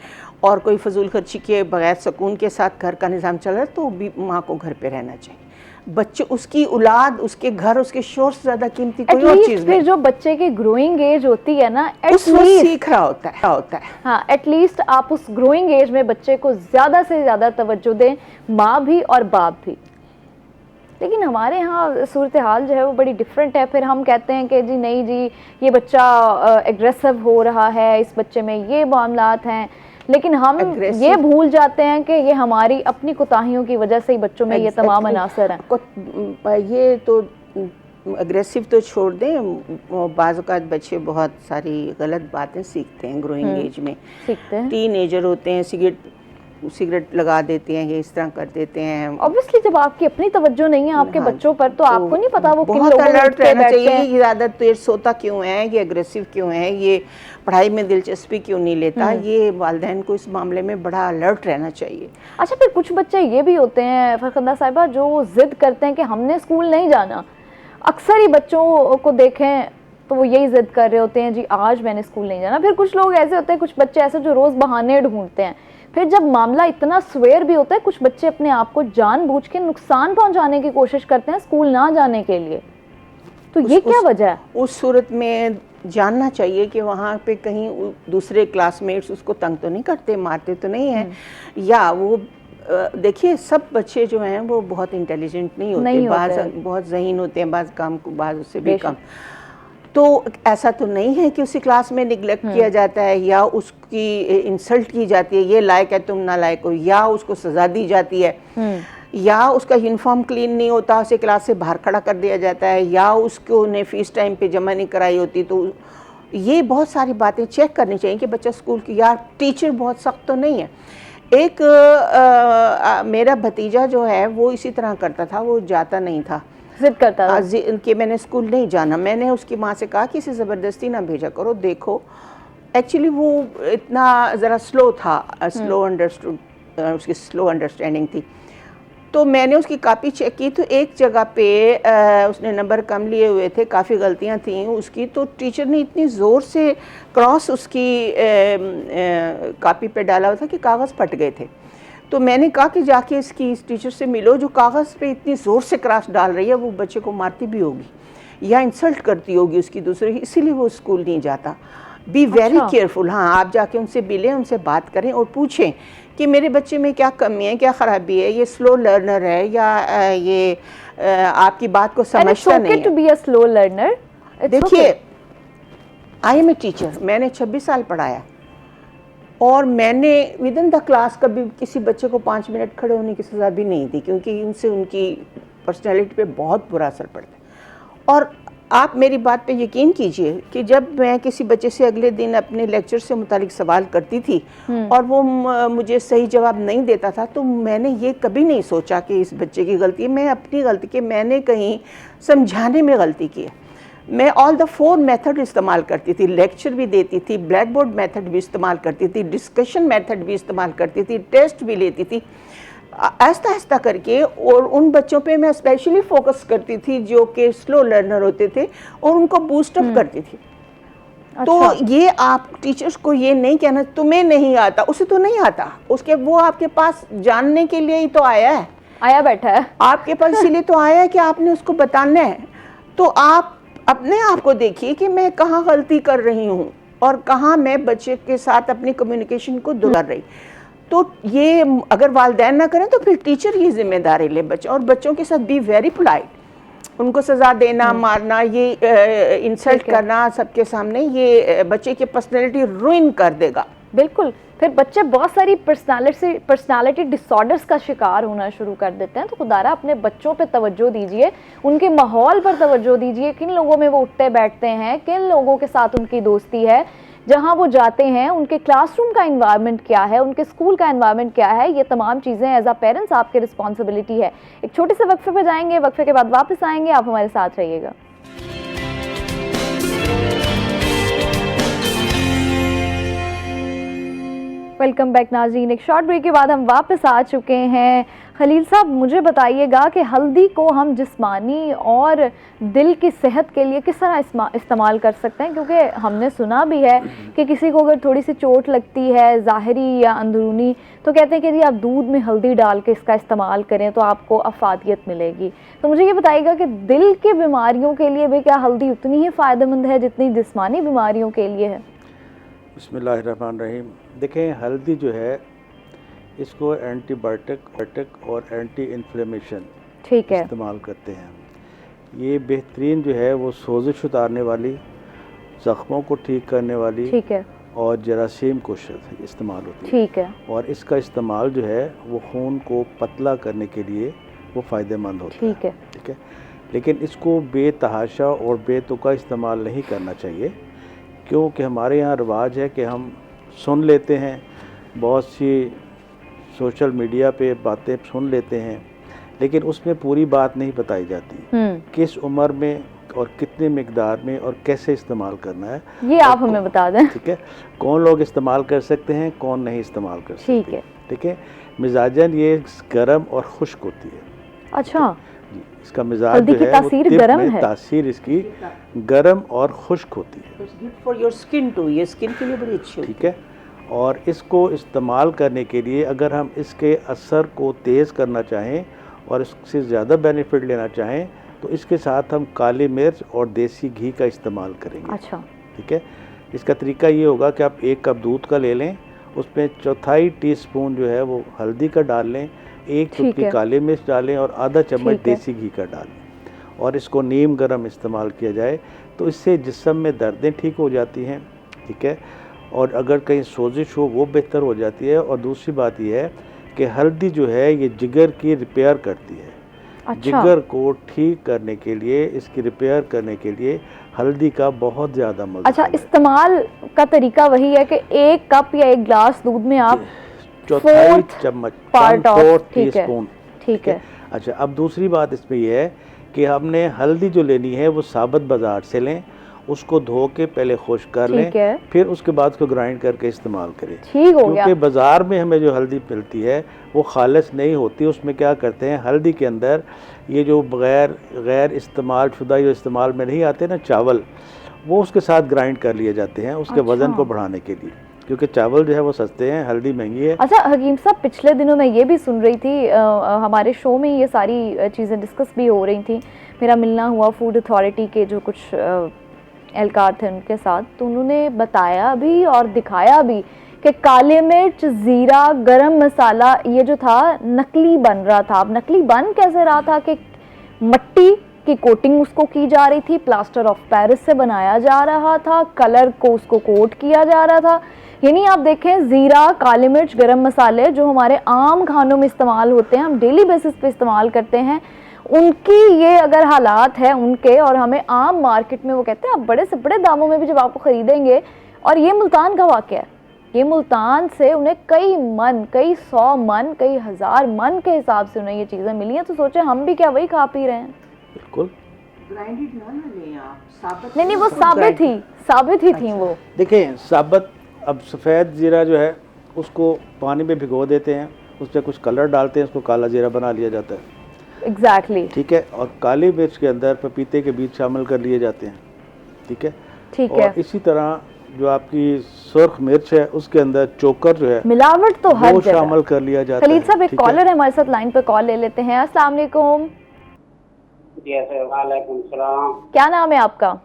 और कोई फजूल खर्ची के बगैर सुकून के साथ घर का निज़ाम चल रहा है, तो भी माँ को घर पे रहना चाहिए। बच्चे, उसकी औलाद, उसके घर, उसके शोर से ज़्यादा कीमती कोई और चीज़ नहीं। फिर जो बच्चे की ग्रोइंग एज होती है ना, एटलीस्ट सीख रहा होता है। हाँ, एटलीस्ट आप उस ग्रोइंग एज में बच्चे को ज़्यादा से ज़्यादा तवज्जो दें, माँ भी और बाप भी। लेकिन हमारे यहाँ सूरत हाल जो है वो बड़ी डिफरेंट है। फिर हम कहते हैं कि जी नहीं जी ये बच्चा एग्रेसिव हो रहा है, इस बच्चे में ये मामलात हैं, लेकिन हम ये भूल जाते हैं कि ये हमारी अपनी कोताहियों की वजह से ही बच्चों में ये तमाम अनासर हैं। ये तो एग्रेसिव तो छोड़ दें, बाज़ औक़ात बच्चे बहुत सारी गलत बातें सीखते हैं ग्रोइंग एज में, सीखते हैं। टीनेजर होते हैं, सिगरेट लगा देते हैं, ये इस तरह कर देते हैं। ऑब्वियसली जब आपकी अपनी तवज्जो नहीं है आपके बच्चों पर, तो आपको नहीं पता वो किन लोगों बहुत अलर्ट रहना चाहिए। ये ज़्यादा देर सोता क्यों है, ये एग्रेसिव क्यों है, ये पढ़ाई में दिलचस्पी क्यों नहीं लेता, ये वालिदैन को इस मामले में बड़ा अलर्ट रहना चाहिए। अच्छा, फिर कुछ बच्चे ये भी होते हैं फरखंदा साहिबा जो जिद करते हैं कि हमने स्कूल नहीं जाना। अक्सर ही बच्चों को देखें तो वो यही जिद कर रहे होते हैं जी आज मैंने स्कूल नहीं जाना। फिर कुछ लोग ऐसे होते हैं, कुछ बच्चे ऐसे जो रोज़ बहाने ढूंढते हैं। फिर जब मामला इतना स्वेयर भी होता है, कुछ बच्चे अपने आप को जानबूझ के नुकसान पहुंचाने की कोशिश करते हैं स्कूल ना जाने के लिए। तो ये क्या वजह है? उस सूरत में जानना चाहिए कि वहाँ पे कहीं दूसरे क्लासमेट्स उसको तंग तो नहीं करते, मारते तो नहीं है, या वो देखिए सब बच्चे जो हैं वो बहुत इंटेलिजेंट नहीं होते, बाज़ बहुत ज़हीन होते हैं, बाज़ काम को बाज़ उससे भी कम। तो ऐसा तो नहीं है कि उसी क्लास में निगलेक्ट किया जाता है या उसकी इंसल्ट की जाती है, ये लायक है तुम ना लायक हो, या उसको सज़ा दी जाती है, या उसका यूनिफॉर्म क्लीन नहीं होता उसे क्लास से बाहर खड़ा कर दिया जाता है, या उसको ने फीस टाइम पे जमा नहीं कराई होती। तो ये बहुत सारी बातें चेक करनी चाहिए कि बच्चा स्कूल की, यार टीचर बहुत सख्त तो नहीं है। एक मेरा भतीजा जो है वो इसी तरह करता था, वो जाता नहीं था, जिद करता था कि मैंने स्कूल नहीं जाना। मैंने उसकी माँ से कहा कि इसे ज़बरदस्ती ना भेजा करो। देखो एक्चुअली वो इतना ज़रा स्लो था, स्लो अंडरस्टूड, उसकी स्लो अंडरस्टैंडिंग थी। तो मैंने उसकी कॉपी चेक की तो एक जगह पे उसने नंबर कम लिए हुए थे, काफ़ी गलतियां थी उसकी, तो टीचर ने इतनी ज़ोर से क्रॉस उसकी कॉपी पे डाला हुआ था कि कागज़ फट गए थे। तो मैंने कहा कि जाके इस टीचर से मिलो जो कागज़ पे इतनी ज़ोर से क्रॉस डाल रही है, वो बच्चे को मारती भी होगी या इंसल्ट करती होगी उसकी दूसरे की, इसीलिए वो स्कूल नहीं जाता। Be very careful. हाँ, आप जाके उनसे मिलें, उनसे बात करें और पूछें कि मेरे बच्चे में क्या कमी है, क्या ख़राबी है, ये स्लो लर्नर है या ये आपकी बात को समझता नहीं है। To be a slow learner. देखिए, आई एम ए टीचर, मैंने 26 साल पढ़ाया और मैंने विद इन द क्लास कभी किसी बच्चे को 5 मिनट खड़े होने की सज़ा भी नहीं दी, क्योंकि उनसे उनकी पर्सनैलिटी पे बहुत बुरा असर पड़ता है। और आप मेरी बात पे यकीन कीजिए कि जब मैं किसी बच्चे से अगले दिन अपने लेक्चर से मुतालिक सवाल करती थी और वो मुझे सही जवाब नहीं देता था, तो मैंने ये कभी नहीं सोचा कि इस बच्चे की गलती है। मैं अपनी गलती की, मैंने कहीं समझाने में गलती की है। मैं ऑल द 4 मेथड इस्तेमाल करती थी, लेक्चर भी देती थी, ब्लैक बोर्ड मेथड भी इस्तेमाल करती थी, डिस्कशन मेथड भी इस्तेमाल करती थी, टेस्ट भी लेती थी, आहिस्ता आहिस्ता करके। और उन बच्चों पे मैं स्पेशली फोकस करती थी जो कि स्लो लर्नर होते थे और उनको बूस्ट अप करती थी। अच्छा। तो ये आप टीचर्स को ये नहीं कहना तुम्हें नहीं आता, उसे तो नहीं आता, उसके वो आपके पास जानने के लिए ही तो आया बैठा है आपके पास, इसीलिए तो आया है कि आपने उसको बताना है। तो आप अपने आप को देखिए कि मैं कहाँ गलती कर रही हूँ और कहाँ मैं बच्चे के साथ अपनी कम्युनिकेशन को दुलार रही। तो ये अगर वालिदैन ना करें तो फिर टीचर ये जिम्मेदारी ले बच्चे, और बच्चों के साथ बी वेरी पोलाइट, उनको सज़ा देना, मारना, ये इंसल्ट करना सबके सामने, ये बच्चे की पर्सनैलिटी रुइन कर देगा। बिल्कुल, फिर बच्चे बहुत सारी पर्सनालिटी डिसऑर्डर्स का शिकार होना शुरू कर देते हैं। तो खुदारा अपने बच्चों पे तवज्जो दीजिए, उनके माहौल पर तवज्जो दीजिए, किन लोगों में वो उठते बैठते हैं, किन लोगों के साथ उनकी दोस्ती है, जहां वो जाते हैं, उनके क्लासरूम का एनवायरनमेंट क्या है, उनके स्कूल का एनवायरनमेंट क्या है। ये तमाम चीज़ें एज अ पेरेंट्स आपकी रिस्पॉन्सिबिलिटी है। एक छोटे से वक्फे पे जाएंगे, वक्फे के बाद वापस आएंगे, आप हमारे साथ रहिएगा। वेलकम बैक नाज़रीन, एक शॉर्ट ब्रेक के बाद हम वापस आ चुके हैं। खलील साहब, मुझे बताइएगा कि हल्दी को हम जिस्मानी और दिल की सेहत के लिए किस तरह इस्तेमाल कर सकते हैं, क्योंकि हमने सुना भी है कि किसी को अगर थोड़ी सी चोट लगती है ज़ाहिरी या अंदरूनी, तो कहते हैं कि जी आप दूध में हल्दी डाल के इसका इस्तेमाल करें तो आपको अफादियत मिलेगी। तो मुझे ये बताइएगा कि दिल की बीमारियों के लिए भी क्या हल्दी उतनी ही फ़ायदेमंद है जितनी जिस्मानी बीमारियों के लिए है? बिस्मिल्लाहिर्रहमानिर्रहीम। देखें, हल्दी जो है इसको एंटीबायोटिक और एंटी इन्फ्लेमेशन इस्तेमाल करते हैं। ये बेहतरीन जो है वो सोजिश उतारने वाली, ज़ख्मों को ठीक करने वाली, ठीक है, और जरासीम को इस्तेमाल होती है, ठीक है। और इसका इस्तेमाल जो है वो खून को पतला करने के लिए वो फ़ायदेमंद होता है, ठीक है। लेकिन इसको बेतहाशा और बेतुका इस्तेमाल नहीं करना चाहिए, क्योंकि हमारे यहाँ रिवाज है कि हम सुन लेते हैं, बहुत सी सोशल मीडिया पे बातें सुन लेते हैं, लेकिन उसमें पूरी बात नहीं बताई जाती किस उम्र में और कितने मिकदार में और कैसे इस्तेमाल करना है, ये आप हमें बता दें, ठीक है। कौन लोग इस्तेमाल कर सकते हैं, कौन नहीं इस्तेमाल कर सकते, ठीक है, ठीक है। मिजाजन ये गर्म और खुश्क होती है। अच्छा, इसका मिजाज जो है वो गर्म है, तासीर इसकी गर्म और खुश्क होती है, फॉर योर स्किन टू, ये स्किन के लिए बड़ी अच्छी होती है, ठीक है। और इसको इस्तेमाल करने के लिए अगर हम इसके असर को तेज़ करना चाहें और इससे ज़्यादा बेनिफिट लेना चाहें तो इसके साथ हम काली मिर्च और देसी घी का इस्तेमाल करेंगे। अच्छा, ठीक है। इसका तरीका ये होगा कि आप 1 कप दूध का ले लें, उसमें 1/4 टीस्पून जो है वो हल्दी का डाल लें, 1 चुटकी काली मिर्च डालें और आधा चम्मच देसी घी का डालें, और इसको नीम गर्म इस्तेमाल किया जाए तो इससे जिस्म में दर्दें ठीक हो जाती हैं, ठीक है। और अगर कहीं सोजिश हो वो बेहतर हो जाती है। और दूसरी बात यह है कि हल्दी जो है ये जिगर की रिपेयर करती है। अच्छा। जिगर को ठीक करने के लिए, इसकी रिपेयर करने के लिए हल्दी का बहुत ज़्यादा मदद। अच्छा, इस्तेमाल का तरीका वही है कि 1 कप या 1 गिलास दूध में आप 1/4 चम्मच, 1/4 टीस्पून, ठीक है। अच्छा, अब दूसरी बात इसमें यह है कि हमने हल्दी जो लेनी है वो साबुत बाज़ार से लें उसको धो के पहले खुश्क कर लें, फिर उसके बाद उसको ग्राइंड करके इस्तेमाल करें। ठीक हो गया। क्योंकि बाज़ार में हमें जो हल्दी मिलती है वो खालिस नहीं होती। उसमें क्या करते हैं, हल्दी के अंदर ये जो गैर इस्तेमाल शुदा जो इस्तेमाल में नहीं आते ना चावल, वो उसके साथ ग्राइंड कर लिए जाते हैं उसके वज़न को बढ़ाने के लिए, क्योंकि चावल जो है वो सस्ते हैं, हल्दी महंगी है। अच्छा हकीम साहब, पिछले दिनों मैं ये भी सुन रही थी, हमारे शो में ये सारी चीज़ें डिस्कस भी हो रही थी, मेरा मिलना हुआ फूड अथॉरिटी के जो कुछ एहलकार थे उनके साथ, तो उन्होंने बताया भी और दिखाया भी कि काले मिर्च, ज़ीरा, गरम मसाला ये जो था नकली बन रहा था। अब नकली बन कैसे रहा था कि मट्टी की कोटिंग उसको की जा रही थी, प्लास्टर ऑफ पेरिस से बनाया जा रहा था, कलर को उसको कोट किया जा रहा था। यानी आप देखें, ज़ीरा, काली मिर्च, गरम मसाले जो हमारे आम खानों में इस्तेमाल होते हैं, हम डेली बेसिस पे इस्तेमाल करते हैं, उनकी ये अगर हालात है उनके, और हमें आम मार्केट में वो कहते हैं आप बड़े से बड़े दामों में भी जब आपको ख़रीदेंगे, और ये मुल्तान का वाक़या है, ये मुल्तान से उन्हें कई मन, कई 100 मन, कई 1000 मन के हिसाब से उन्हें ये चीज़ें मिली हैं। तो सोचे हम भी क्या वही खा पी रहे हैं। बिल्कुल नहीं, वो साबित ही थी वो। देखें साबित, अब सफ़ेद ज़ीरा जो है उसको पानी में भिगो देते हैं, उस पर कुछ कलर डालते हैं, उसको काला ज़ीरा बना लिया जाता है। एग्जैक्टली ठीक है। और काली मिर्च के अंदर पपीते के बीज शामिल कर लिए जाते हैं। ठीक है। और इसी तरह जो आपकी सुर्ख मिर्च है उसके अंदर चोकर जो है मिलावट तो हर जगह शामिल कर लिया जाता है। खलील साहब, एक कॉलर है हमारे साथ लाइन पे, कॉल ले लेते हैं। अस्सलाम वालेकुम। जी वालेकुम सलाम। क्या नाम है आपका?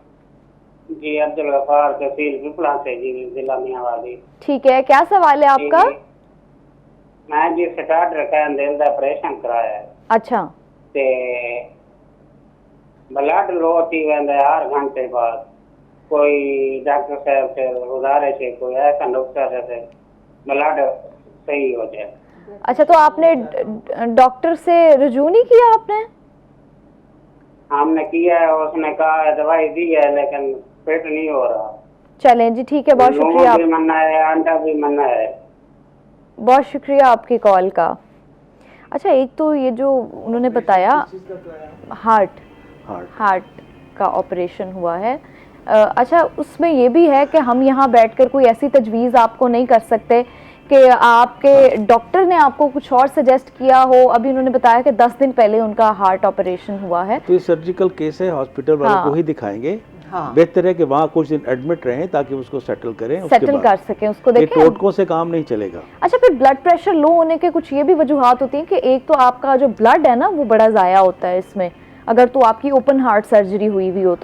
जी अब्दुल गफार, तहसील पिपला से, जी जिला मियांवाली। ठीक है, क्या सवाल है आपका? मैं जी स्टार्ट रखा है, दिल का ऑपरेशन कराया है। अच्छा। ते ब्लड लो थी वेंदा हर घंटे बाद, कोई डॉक्टर साहब से गुजारिश है, कोई ऐसा डॉक्टर से ब्लड सही हो जाए। अच्छा, तो आपने डॉक्टर से रुजू नहीं किया आपने? हमने किया है, उसने कहा है दवाई दी है, लेकिन पेट नहीं हो रहा। चलें जी, ठीक है, बहुत शुक्रिया। भी मना है, अंडा भी मना है। बहुत शुक्रिया आपकी कॉल का। अच्छा, एक तो ये जो उन्होंने बताया हार्ट का ऑपरेशन हुआ है, अच्छा उसमें ये भी है कि हम यहाँ बैठकर कोई ऐसी तजवीज़ आपको नहीं कर सकते कि आपके डॉक्टर ने आपको कुछ और सजेस्ट किया हो। अभी उन्होंने बताया कि 10 दिन पहले उनका हार्ट ऑपरेशन हुआ है, तो ये सर्जिकल केस है, हॉस्पिटल वालों को ही दिखाएंगे। बेहतर है कि वहाँ कुछ दिन एडमिट रहें ताकि उसको सेटल कर सकें, उसको देखें। टोटकों से काम नहीं चलेगा। अच्छा, फिर ब्लड प्रेशर लो होने के कुछ ये भी वजूहात होती हैं कि एक तो आपका जो ब्लड है ना वो बड़ा ज़ाया होता है इसमें, अगर तो आपकी ओपन हार्ट सर्जरी हुई हुई हो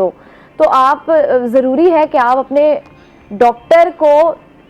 तो आप ज़रूरी है कि आप अपने डॉक्टर को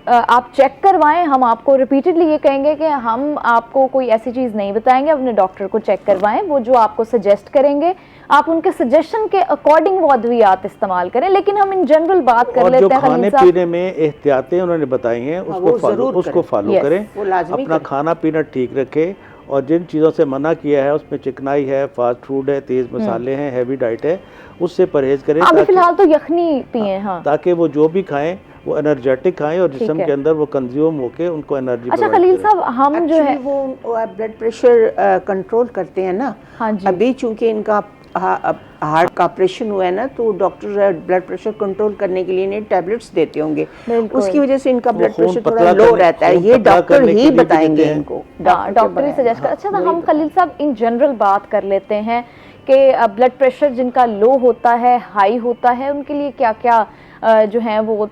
आप चेक करवाएं। हम आपको रिपीटेडली ये कहेंगे कि हम आपको कोई ऐसी चीज़ नहीं बताएंगे, अपने डॉक्टर को चेक करवाएं। वो जो आपको सजेस्ट करेंगे आप उनके सजेशन के अकॉर्डिंग वो अद्वियात इस्तेमाल करें। लेकिन हम इन जनरल बात कर लेते हैं, जो खाने पीने में एहतियातें उन्होंने बताई हैं उसको फॉलो करें, अपना खाना पीना ठीक रखें, और जिन चीज़ों से मना किया है उसमें चिकनाई है, फास्ट फूड है, तेज़ मसाले हैं, हैवी डाइट है, उससे परहेज करें। अभी फिलहाल तो यखनी पिए, ताकि वो जो भी खाएं वो एनर्जेटिक खाएं और जिस्म के अंदर वो कंज्यूम होके उनको एनर्जी। अच्छा खलील साहब, हम जो है वो ब्लड प्रेशर कंट्रोल करते हैं ना। हाँ जी। अभी चूंकि इनका हार्ट का ऑपरेशन हुआ है ना, तो डॉक्टर ब्लड प्रेशर कंट्रोल करने के लिए इन्हें टैबलेट्स देते होंगे, उसकी वजह से इनका ब्लड प्रेशर थोड़ा लो रहता है। ये डॉक्टर ही बताएंगे इनको, डॉक्टर ही सजेस्ट कर। अच्छा, हम खलील साहब इन जनरल बात कर लेते हैं कि ब्लड प्रेशर जिनका लो होता है, हाई होता है, उनके लिए क्या क्या जो है वो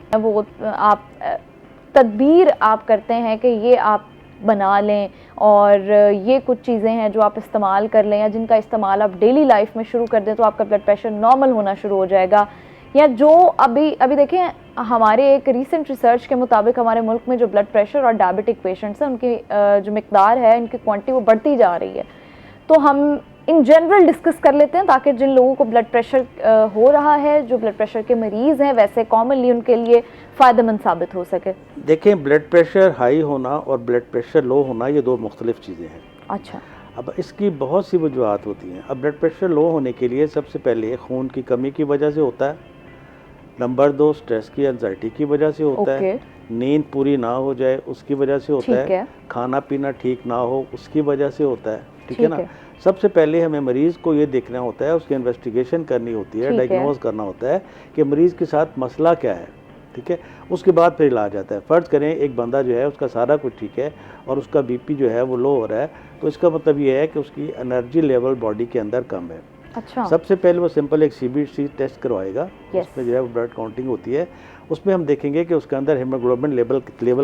आप तदबीर आप करते हैं कि ये आप बना लें, और ये कुछ चीज़ें हैं जो आप इस्तेमाल कर लें, या जिनका इस्तेमाल आप डेली लाइफ में शुरू कर दें तो आपका ब्लड प्रेशर नॉर्मल होना शुरू हो जाएगा। या जो अभी देखें, हमारे एक रीसेंट रिसर्च के मुताबिक हमारे मुल्क में जो ब्लड प्रेशर और डायबिटिक पेशेंट्स हैं उनकी जो मिकदार है, इनकी क्वांटिटी वो बढ़ती जा रही है। तो हम इन जनरल डिस्कस कर लेते हैं ताकि जिन लोगों को ब्लड प्रेशर हो रहा है, जो ब्लड प्रेशर के मरीज़ हैं, वैसे कॉमनली उनके लिए फ़ायदेमंद साबित हो सके। देखें, ब्लड प्रेशर हाई होना और ब्लड प्रेशर लो होना ये दो मुख्तलिफ चीज़ें हैं। अच्छा। अब इसकी बहुत सी वजूहत होती हैं। अब ब्लड प्रेशर लो होने के लिए सबसे पहले खून की कमी की वजह से होता है, नंबर 2 स्ट्रेस की एंजाइटी की वजह से होता है, नींद पूरी ना हो जाए उसकी वजह से होता है, खाना पीना ठीक ना हो उसकी वजह से होता है। ठीक है ना। सबसे पहले हमें मरीज़ को ये देखना होता है, उसकी इन्वेस्टिगेशन करनी होती है, डायग्नोज करना होता है कि मरीज़ के साथ मसला क्या है, ठीक है। उसके बाद फिर इलाज आता है। फ़र्ज़ करें एक बंदा जो है उसका सारा कुछ ठीक है और उसका बीपी जो है वो लो हो रहा है, तो इसका मतलब ये है कि उसकी एनर्जी लेवल बॉडी के अंदर कम है। अच्छा। सबसे पहले वो सिंपल एक CBC टेस्ट करवाएगा, उसमें जो है वो ब्लड काउंटिंग होती है, उसमें हम देखेंगे कि उसके अंदर हीमोग्लोबिन लेवल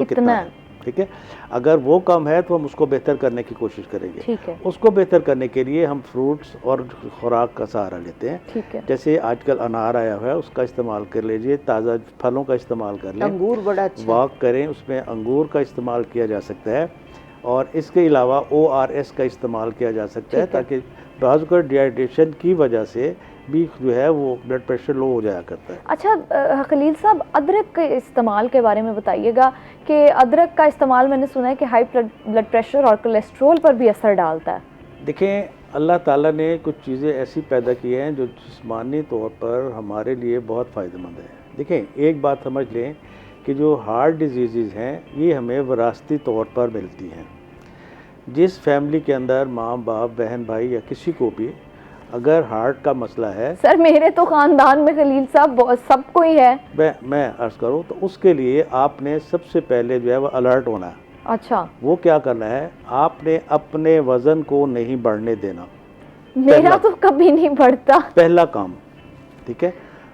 कितना है, ठीक है। अगर वो कम है तो हम उसको बेहतर करने की कोशिश करेंगे, ठीक है। उसको बेहतर करने के लिए हम फ्रूट्स और खुराक का सहारा लेते हैं, ठीक है। जैसे आजकल अनार आया हुआ है, उसका इस्तेमाल कर लीजिए, ताज़ा फलों का इस्तेमाल कर लें, अंगूर बड़ा अच्छा, वॉक करें, उसमें अंगूर का इस्तेमाल किया जा सकता है, और इसके अलावा ORS का इस्तेमाल किया जा सकता है, ताकि बाज़ डिहाइड्रेशन की वजह से भी जो है वो ब्लड प्रेशर लो हो जाया करता है। अच्छा खलील साहब, अदरक के इस्तेमाल के बारे में बताइएगा कि अदरक का इस्तेमाल मैंने सुना है कि हाई ब्लड प्रेशर और कोलेस्ट्रॉल पर भी असर डालता है। देखें, अल्लाह ताला ने कुछ चीज़ें ऐसी पैदा की हैं जो जिस्मानी तौर पर हमारे लिए बहुत फ़ायदेमंद है। देखें, एक बात समझ लें कि जो हार्ट डिजीज़ हैं ये हमें विरासती तौर पर मिलती हैं। जिस फैमिली के अंदर माँ बाप बहन भाई या किसी को भी अगर हार्ट का मसला है, सर मेरे तो ख़ानदान में खलील साहब सबको ही है, मैं अर्ज़ करूँ तो उसके लिए आपने सबसे पहले जो है वो अलर्ट होना है। अच्छा। वो क्या करना है, आपने अपने वज़न को नहीं बढ़ने देना। मेरा तो कभी नहीं बढ़ता, पहला काम, ठीक है।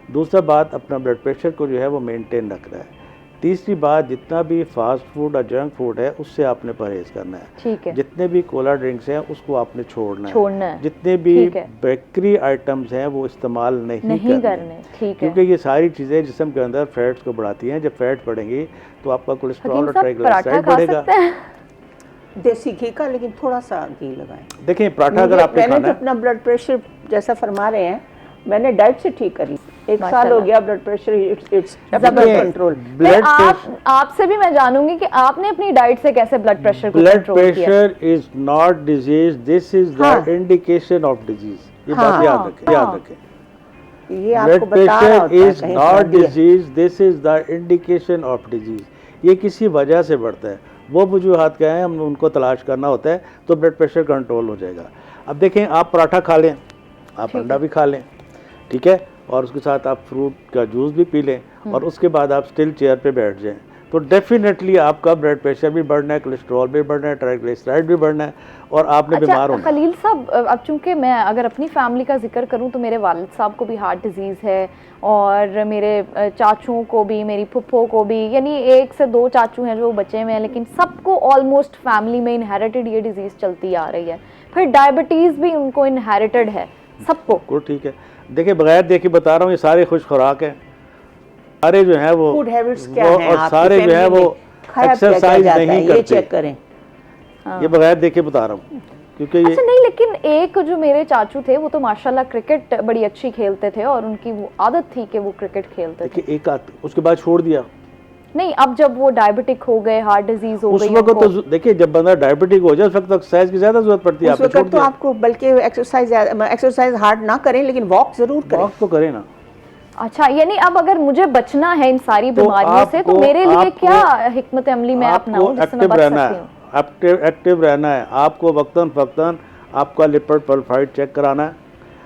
दूसरा बात, अपना ब्लड प्रेशर को जो है वो मेंटेन रखना है। तीसरी बात, जितना भी फास्ट फूड और जंक फूड है उससे आपने परहेज करना है, ठीक है। जितने भी कोला ड्रिंक्स हैं उसको आपने छोड़ना है। जितने भी बेकरी आइटम्स हैं वो इस्तेमाल नहीं करने, ठीक है। क्योंकि ये सारी चीज़ें जिस्म के अंदर फैट्स को बढ़ाती हैं। जब फैट बढ़ेंगी तो आपका कोलेस्ट्रॉल और ट्राइग्लिसराइड बढ़ेगा। देसी घी का, लेकिन थोड़ा सा घी लगाएं। देखें, पराठा अगर आपने खाना है, मैंने तो अपना ब्लड प्रेशर जैसा फरमा रहे हैं, मैंने डाइट से ठीक करी, 1 साल हो गया blood pressure it's under control. आपसे भी मैं जानूंगी कि आपने अपनी डाइट से कैसे ब्लड प्रेशर को कंट्रोल किया। Blood pressure is not disease, this is the indication of disease. ये बात याद रखें, याद रखें। ये आपको बता रहा होता है, blood pressure is not disease, this is the indication of disease. ये किसी वजह से बढ़ता है, वो वजूहात क्या है, हम उनको तलाश करना होता है, तो ब्लड प्रेशर कंट्रोल हो जाएगा। अब देखें, आप पराठा खा लें, आप अंडा भी खा लें, ठीक है, और उसके साथ आप फ्रूट का जूस भी पी लें, और उसके बाद आप स्टिल चेयर पे बैठ जाएं, तो डेफिनेटली आपका ब्लड प्रेशर भी बढ़ना है, कोलेस्ट्रॉल भी बढ़ना है, ट्राइग्लिसराइड भी बढ़ना है, और आपने बीमार होना है। खलील साहब, अब चूंकि मैं अगर अपनी फैमिली का जिक्र करूं तो मेरे वालिद साहब को भी हार्ट डिजीज़ है, और मेरे चाचुओं को भी, मेरी फुप्पो को भी, यानी 1 से 2 चाचू हैं जो बचे हुए हैं, लेकिन सबको ऑलमोस्ट फैमिली में इनहेरिटेड ये डिजीज़ चलती आ रही है। फिर डायबिटीज़ भी उनको इनहेरिटेड है सबको। ठीक है, देखिए बगैर देखे बता रहा हूँ, ये सारे खुश खुराक हैं, सारे जो है वो फूड हैबिट्स क्या हैं, और सारे जो है वो एक्सरसाइज नहीं करते, ये चेक करें। ये बगैर देखे बता रहा हूँ, क्योंकि ये अच्छा नहीं, लेकिन एक जो मेरे चाचू थे वो तो माशाल्लाह क्रिकेट बड़ी अच्छी खेलते थे, और उनकी वो आदत थी कि वो क्रिकेट खेलते थे। एक उसके बाद छोड़ दिया। नहीं, अब जब वो डायबिटिक हो गए, हार्ट डिजीज हो गई, उस वक्त तो देखिए जब बंदा डायबिटिक हो जाए उस वक्त एक्सरसाइज की ज्यादा जरूरत पड़ती है। उस वक्त तो आपको बल्कि एक्सरसाइज हार्ड ना करें, लेकिन वॉक जरूर करें। वॉक तो करें ना। अच्छा, यानी अब अगर मुझे बचना है इन सारी बीमारियों से तो मेरे लिए क्या हिकमत अमली मैं अपनाऊं जिससे मैं बच सकती हूं? एक्टिव रहना है आपको, वक्तन फक्तन आपका लिपिड प्रोफाइल चेक कराना है।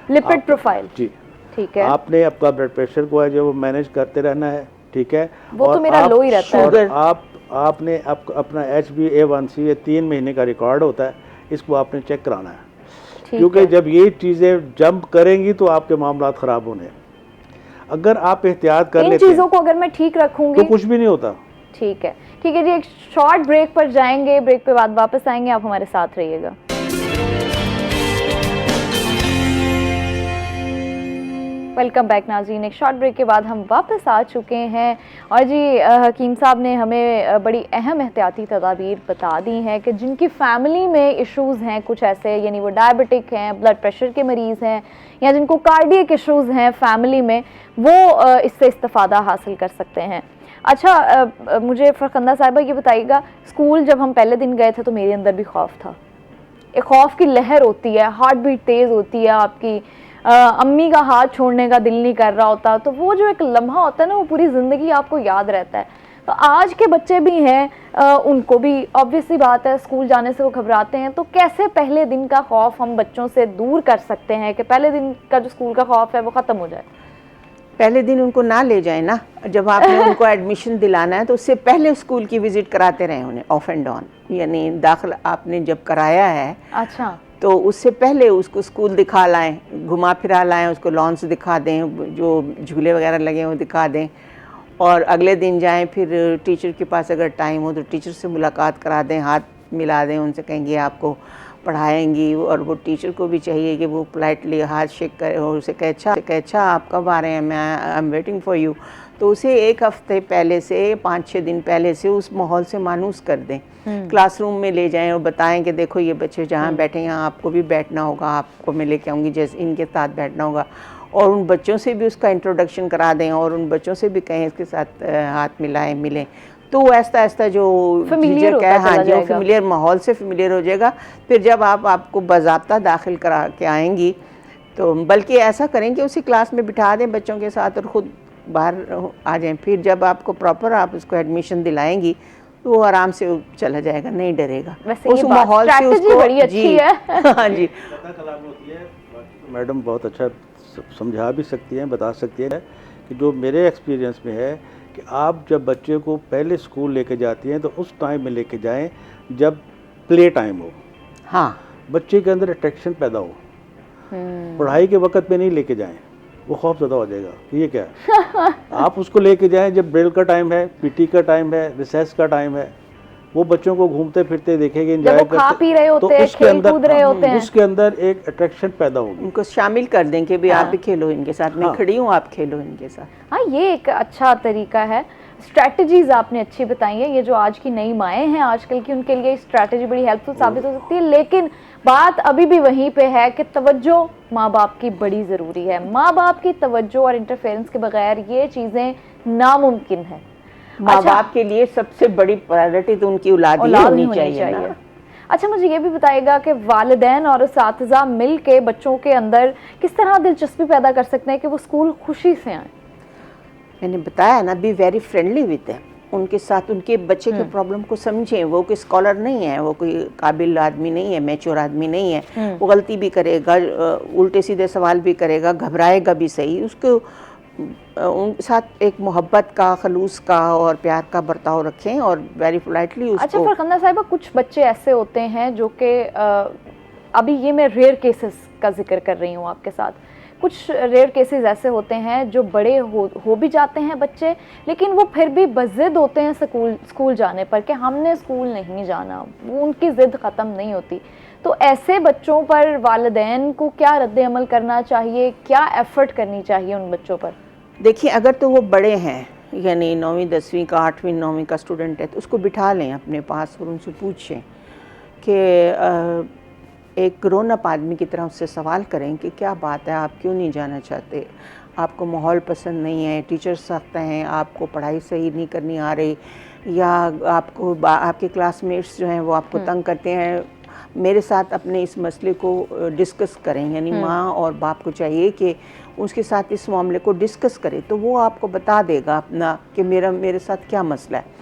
लिपिड प्रोफाइल जी ठीक है। आपने आपका ब्लड प्रेशर को है जो वो मैनेज करते रहना है, ठीक है। वो तो मेरा लो ही रहता है। आपने अपना HbA1c ये 3 महीने का रिकॉर्ड होता है, इसको आपने चेक कराना है, क्योंकि जब ये चीज़ें जंप करेंगी तो आपके मामला ख़राब होने। अगर आप एहतियात कर लेते हैं, इन चीज़ों को अगर मैं ठीक रखूंगी तो कुछ भी नहीं होता। ठीक है जी, एक शॉर्ट ब्रेक पर जाएंगे, ब्रेक के बाद वापस आएंगे, आप हमारे साथ रहिएगा। वेलकम बैक नाज़रीन, एक शॉर्ट ब्रेक के बाद हम वापस आ चुके हैं, और जी हकीम साहब ने हमें बड़ी अहम एहतियाती तदाबीर बता दी हैं कि जिनकी फैमिली में इश्यूज़ हैं कुछ ऐसे, यानी वो डायबिटिक हैं, ब्लड प्रेशर के मरीज़ हैं, या जिनको कार्डियक इश्यूज़ हैं फैमिली में, वो इससे इस्तिफ़ादा हासिल कर सकते हैं। अच्छा मुझे फरखंदा साहिबा ये बताइएगा, स्कूल जब हम पहले दिन गए थे तो मेरे अंदर भी खौफ था, एक खौफ की लहर होती है, हार्ट बीट तेज़ होती है आपकी, अम्मी का हाथ छोड़ने का दिल नहीं कर रहा होता, तो वो जो एक लम्हा होता है ना वो पूरी ज़िंदगी आपको याद रहता है। तो आज के बच्चे भी हैं, उनको भी ऑब्वियसली बात है स्कूल जाने से वो घबराते हैं, तो कैसे पहले दिन का खौफ हम बच्चों से दूर कर सकते हैं कि पहले दिन का जो स्कूल का खौफ है वो ख़त्म हो जाए? पहले दिन उनको ना ले जाए ना, जब आपने उनको एडमिशन दिलाना है तो उससे पहले स्कूल की विजिट कराते रहे उन्हें, ऑफ एंड ऑन, यानी दाखिला आपने जब कराया है अच्छा तो उससे पहले उसको स्कूल दिखा लाएं, घुमा फिरा लाएं, उसको लॉन्स दिखा दें, जो झूले वगैरह लगे हैं वो दिखा दें, और अगले दिन जाएं फिर टीचर के पास अगर टाइम हो तो टीचर से मुलाकात करा दें, हाथ मिला दें, उनसे कहेंगे आपको पढ़ाएंगी, और वो टीचर को भी चाहिए कि वो पोलाइटली हाथ शेक करे और उसे कहे अच्छा आप कब आ रहे हैं, मैं I am waiting for you. तो उसे एक हफ्ते पहले से 5-6 दिन पहले से उस माहौल से मानूस कर दें, क्लासरूम में ले जाएं और बताएं कि देखो ये बच्चे जहाँ बैठे हैं आपको भी बैठना होगा, आपको मैं लेके आऊँगी जैसे इनके साथ बैठना होगा, और उन बच्चों से भी उसका इंट्रोडक्शन करा दें और उन बच्चों से भी कहें इसके साथ हाथ मिलें, तो ऐसा ऐसा जो झिझक है, हाँ जो फेमिलियर माहौल से फेमिलियर हो जाएगा। फिर जब आपको बाज़ाब्ता दाखिल करा के आएंगी तो बल्कि ऐसा करें कि उसी क्लास में बिठा दें बच्चों के साथ और ख़ुद बाहर आ जाएं। फिर जब आपको प्रॉपर आप उसको एडमिशन दिलाएंगी तो वो आराम से चला जाएगा, नहीं डरेगा। उस माहौल से उसको बड़ी अच्छी है। हाँ जी, मैडम बहुत अच्छा समझा भी सकती हैं, बता सकती हैं कि जो मेरे एक्सपीरियंस में है कि आप जब बच्चे को पहले स्कूल लेके जाती हैं तो उस टाइम में लेके जाएं जब प्ले टाइम हो, हाँ बच्चे के अंदर अट्रैक्शन पैदा हो। पढ़ाई के वक्त में नहीं लेके जाएं, वो खौफ ज़्यादा हो जाएगा कि ये क्या है। आप उसको लेके जाएं जब ब्रेल का टाइम है, पीटी का टाइम है, रिसेस का टाइम है, वो बच्चों को घूमते फिरते देखेंगे, एंजॉय करते, खा पी रहे होते हैं, खेल कूद रहे होते हैं, उसके अंदर एक अट्रैक्शन पैदा होगी। उनको शामिल कर दें कि भी आप भी खेलो इनके साथ, मैं खड़ी हूँ आप खेलो इनके साथ। हाँ, ये एक अच्छा तरीका है। स्ट्रैटेजीज आपने अच्छी बताई है, ये जो आज की नई माएँ हैं आजकल की, उनके लिए स्ट्रैटेजी बड़ी हेल्पफुल साबित हो सकती है। लेकिन बात अभी भी वहीं पे है कि तवज्जो माँ बाप की बड़ी ज़रूरी है। माँ बाप की तवज्जो और इंटरफेरेंस के बगैर ये चीज़ें नामुमकिन है। माँ बाप के लिए सबसे बड़ी प्रायोरिटी तो उनकी औलाद ही होनी चाहिए ना। अच्छा, मुझे ये भी बताइएगा कि वालिदैन और असातिज़ा मिल के बच्चों के अंदर किस तरह दिलचस्पी पैदा कर सकते हैं कि वो स्कूल खुशी से आए? मैंने बताया ना, be very friendly with them, उनके साथ उनके बच्चे के प्रॉब्लम को समझें। वो कोई स्कॉलर नहीं है, वो कोई काबिल आदमी नहीं है, मैच्योर आदमी नहीं है, वो गलती भी करेगा, उल्टे सीधे सवाल भी करेगा, घबराएगा भी सही, उसको उनके साथ एक मोहब्बत का, खलूस का और प्यार का बर्ताव रखें और वेरी पोलाइटली उसको। अच्छा फरखंदा साहिबा, कुछ बच्चे ऐसे होते हैं जो कि अभी ये मैं रेयर केसेस का जिक्र कर रही हूँ आपके साथ, कुछ रेयर केसेस ऐसे होते हैं जो बड़े हो भी जाते हैं बच्चे, लेकिन वो फिर भी बज़िद होते हैं स्कूल जाने पर कि हमने स्कूल नहीं जाना, वो उनकी ज़िद ख़त्म नहीं होती। तो ऐसे बच्चों पर वालिदैन को क्या रद्द अमल करना चाहिए, क्या एफ़र्ट करनी चाहिए उन बच्चों पर? देखिए, अगर तो वो बड़े हैं, यानी 9वीं 10वीं का 8वीं 9वीं का स्टूडेंट है, तो उसको बिठा लें अपने पास और उनसे पूछें कि एक ग्रोन अप आदमी की तरह उससे सवाल करें कि क्या बात है, आप क्यों नहीं जाना चाहते, आपको माहौल पसंद नहीं है, टीचर्स सख्त हैं, आपको पढ़ाई सही नहीं करनी आ रही, या आपके क्लासमेट्स जो हैं वो आपको तंग करते हैं। मेरे साथ अपने इस मसले को डिस्कस करें, यानी माँ और बाप को चाहिए कि उसके साथ इस मामले को डिस्कस करें, तो वो आपको बता देगा अपना कि मेरे साथ क्या मसला है।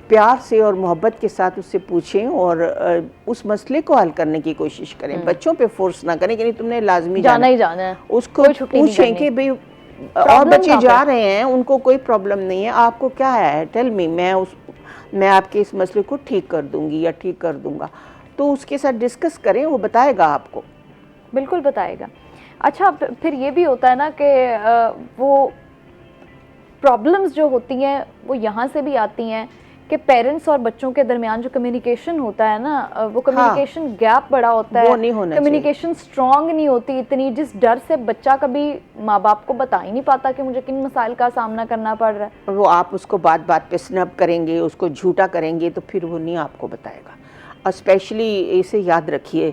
प्यार से और मोहब्बत के साथ उससे पूछें और उस मसले को हल करने की कोशिश करें। बच्चों पे फोर्स ना करें कि नहीं तुमने लाजमी जाना ही जाना है, उसको पूछें कि भाई और बच्चे जा रहे हैं, उनको कोई प्रॉब्लम नहीं है, आपको क्या है, टेल मी, मैं आपके इस मसले को ठीक कर दूंगी या ठीक कर दूंगा। तो उसके साथ डिस्कस करें, वो बताएगा आपको, बिल्कुल बताएगा। अच्छा, फिर ये भी होता है ना कि वो प्रॉब्लम्स जो होती हैं वो यहाँ से भी आती हैं कि पेरेंट्स और बच्चों के दरमियान जो कम्युनिकेशन होता है ना, वो कम्युनिकेशन गैप बड़ा होता है, कम्युनिकेशन स्ट्रॉन्ग नहीं होती इतनी, जिस डर से बच्चा कभी माँ बाप को बता ही नहीं पाता कि मुझे किन मसाइल का सामना करना पड़ रहा है। वो आप उसको बात बात पे स्नब करेंगे, उसको झूठा करेंगे, तो फिर वो नहीं आपको बताएगा। और स्पेशली इसे याद रखिए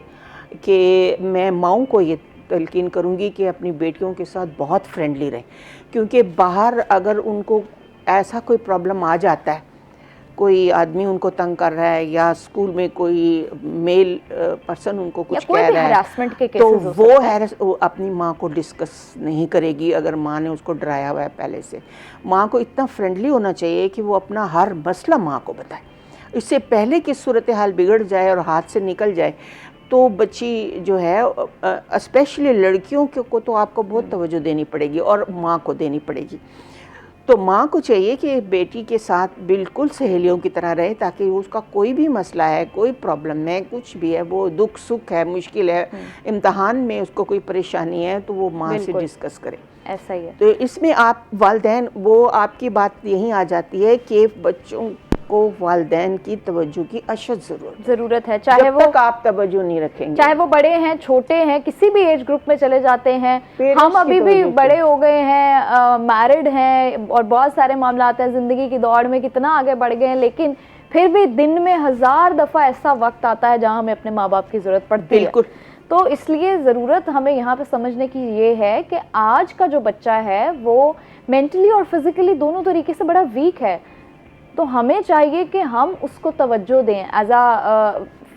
कि मैं माँओं को ये तलकीन करूँगी कि अपनी बेटियों के साथ बहुत फ्रेंडली रहें, क्योंकि बाहर अगर उनको ऐसा कोई प्रॉब्लम आ जाता है कोई आदमी उनको तंग कर रहा है या स्कूल में कोई मेल पर्सन उनको कुछ कह रहा है, हरासमेंट के तो केसेस हो सकते हैं। वो अपनी माँ को डिस्कस नहीं करेगी अगर माँ ने उसको डराया हुआ है पहले से। माँ को इतना फ्रेंडली होना चाहिए कि वो अपना हर मसला माँ को बताए, इससे पहले कि सूरत हाल बिगड़ जाए और हाथ से निकल जाए। तो बच्ची जो है, स्पेशली लड़कियों को तो आपको बहुत तवज्जो देनी पड़ेगी और माँ को देनी पड़ेगी। तो माँ को चाहिए कि बेटी के साथ बिल्कुल सहेलियों की तरह रहे, ताकि उसका कोई भी मसला है, कोई प्रॉब्लम है, कुछ भी है, वो दुख सुख है, मुश्किल है, इम्तहान में उसको कोई परेशानी है, तो वो माँ से डिस्कस करे। ऐसा ही है। तो इसमें आप वालिदैन, वो आपकी बात यहीं आ जाती है कि बच्चों को वालिदैन की तवज्जो की अशद ज़रूरत है, चाहे वो आप तवज्जो नहीं रखेंगे, चाहे वो बड़े हैं, छोटे हैं, किसी भी एज ग्रुप में चले जाते हैं। हम अभी भी बड़े हो गए हैं, मैरिड हैं और बहुत सारे मामला हैं, ज़िंदगी की दौड़ में कितना आगे बढ़ गए हैं, लेकिन फिर भी दिन में 1000 दफ़ा ऐसा वक्त आता है जहाँ हमें अपने माँ बाप की ज़रूरत पड़ती है। तो इसलिए ज़रूरत हमें यहाँ पे समझने की ये है कि आज का जो बच्चा है वो मेंटली और फिज़िकली दोनों तरीके से बड़ा वीक है। तो हमें चाहिए कि हम उसको तवज्जो दें। एज आ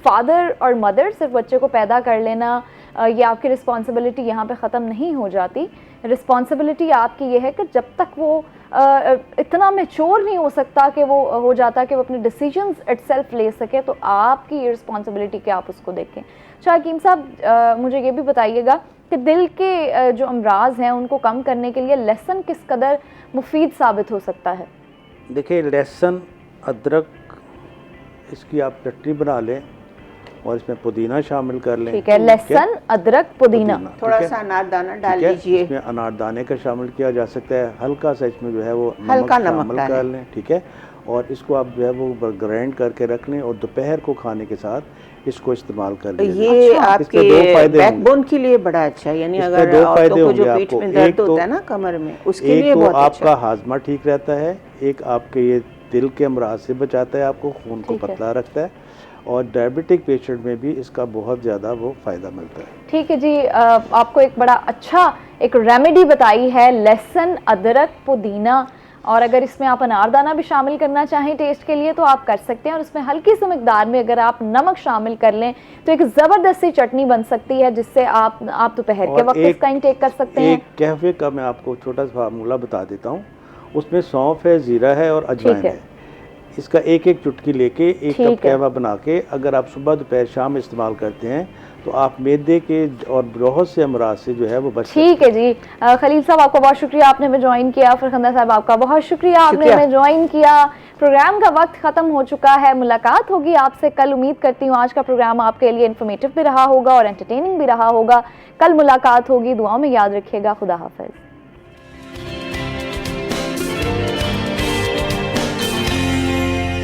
फादर और मदर सिर्फ बच्चे को पैदा कर लेना ये आपकी रिस्पॉन्सिबिलिटी यहाँ पे ख़त्म नहीं हो जाती। रिस्पॉन्सिबिलिटी आपकी ये है कि जब तक वो इतना मैच्योर नहीं हो सकता कि वो हो जाता कि वो अपने डिसीजंस इटसेल्फ ले सके, तो आपकी ये रिस्पॉन्सिबिलिटी कि आप उसको देखें। अच्छा हकीम साहब, मुझे ये भी बताइएगा कि दिल के जो अमराज हैं उनको कम करने के लिए लहसुन किस कदर मुफीद साबित हो सकता है? देखिए, लहसुन, अदरक, इसकी आप चटनी बना लें और इसमें पुदीना शामिल कर लें। ठीक है, लहसुन, अदरक, पुदीना, थोड़ा सा अनारदाना डाल लीजिए। इसमें अनारदाने का शामिल किया जा सकता है, हल्का सा इसमें जो है वो हल्का नमक शामिल कर लें। ठीक है, और इसको आप जो है वो ग्राइंड करके रख लें और दोपहर को खाने के साथ इसको इस्तेमाल कर लें। ये आपके बैकबोन के लिए बड़ा अच्छा है, यानी अगर औरतों को जो पीठ में दर्द होता है ना कमर में, उसके लिए बहुत अच्छा है। आपका हाजमा ठीक रहता है, एक आपके ये दिल के अमराज से बचाता है, आपको खून को पतला रखता है, और डायबिटिक पेशेंट में भी इसका बहुत ज़्यादा वो फ़ायदा मिलता है। ठीक है जी, आपको एक बड़ा अच्छा एक रेमेडी बताई है, लहसुन, अदरक, पुदीना, और अगर इसमें आप अनारदाना भी शामिल करना चाहें टेस्ट के लिए तो आप कर सकते हैं, और उसमें हल्की सी मिकदार में अगर आप नमक शामिल कर लें तो एक ज़बरदस्त सी चटनी बन सकती है, जिससे आप दोपहर के वक्त इसका इंटेक कर सकते हैं। एक कहवे का मैं आपको छोटा सा फार्मूला बता देता हूँ, उसमें सौंफ है, ज़ीरा है और अजवाइन है। इसका एक एक चुटकी लेके एक कप कहवा बना के अगर आप सुबह दोपहर शाम इस्तेमाल करते हैं तो आप मैदे के और बहुत से अमराज से जो है वो बच। ठीक है जी, खलील साहब आपका बहुत शुक्रिया, आपने हमें ज्वाइन किया। फरखंदा साहब आपका बहुत शुक्रिया, आपने हमें ज्वाइन किया। प्रोग्राम का वक्त ख़त्म हो चुका है, मुलाकात होगी आपसे कल। उम्मीद करती हूँ आज का प्रोग्राम आपके लिए इन्फॉर्मेटिव भी रहा होगा और एंटरटेनिंग भी रहा होगा। कल मुलाकात होगी, दुआओं में याद रखिएगा। खुदा हाफिज़।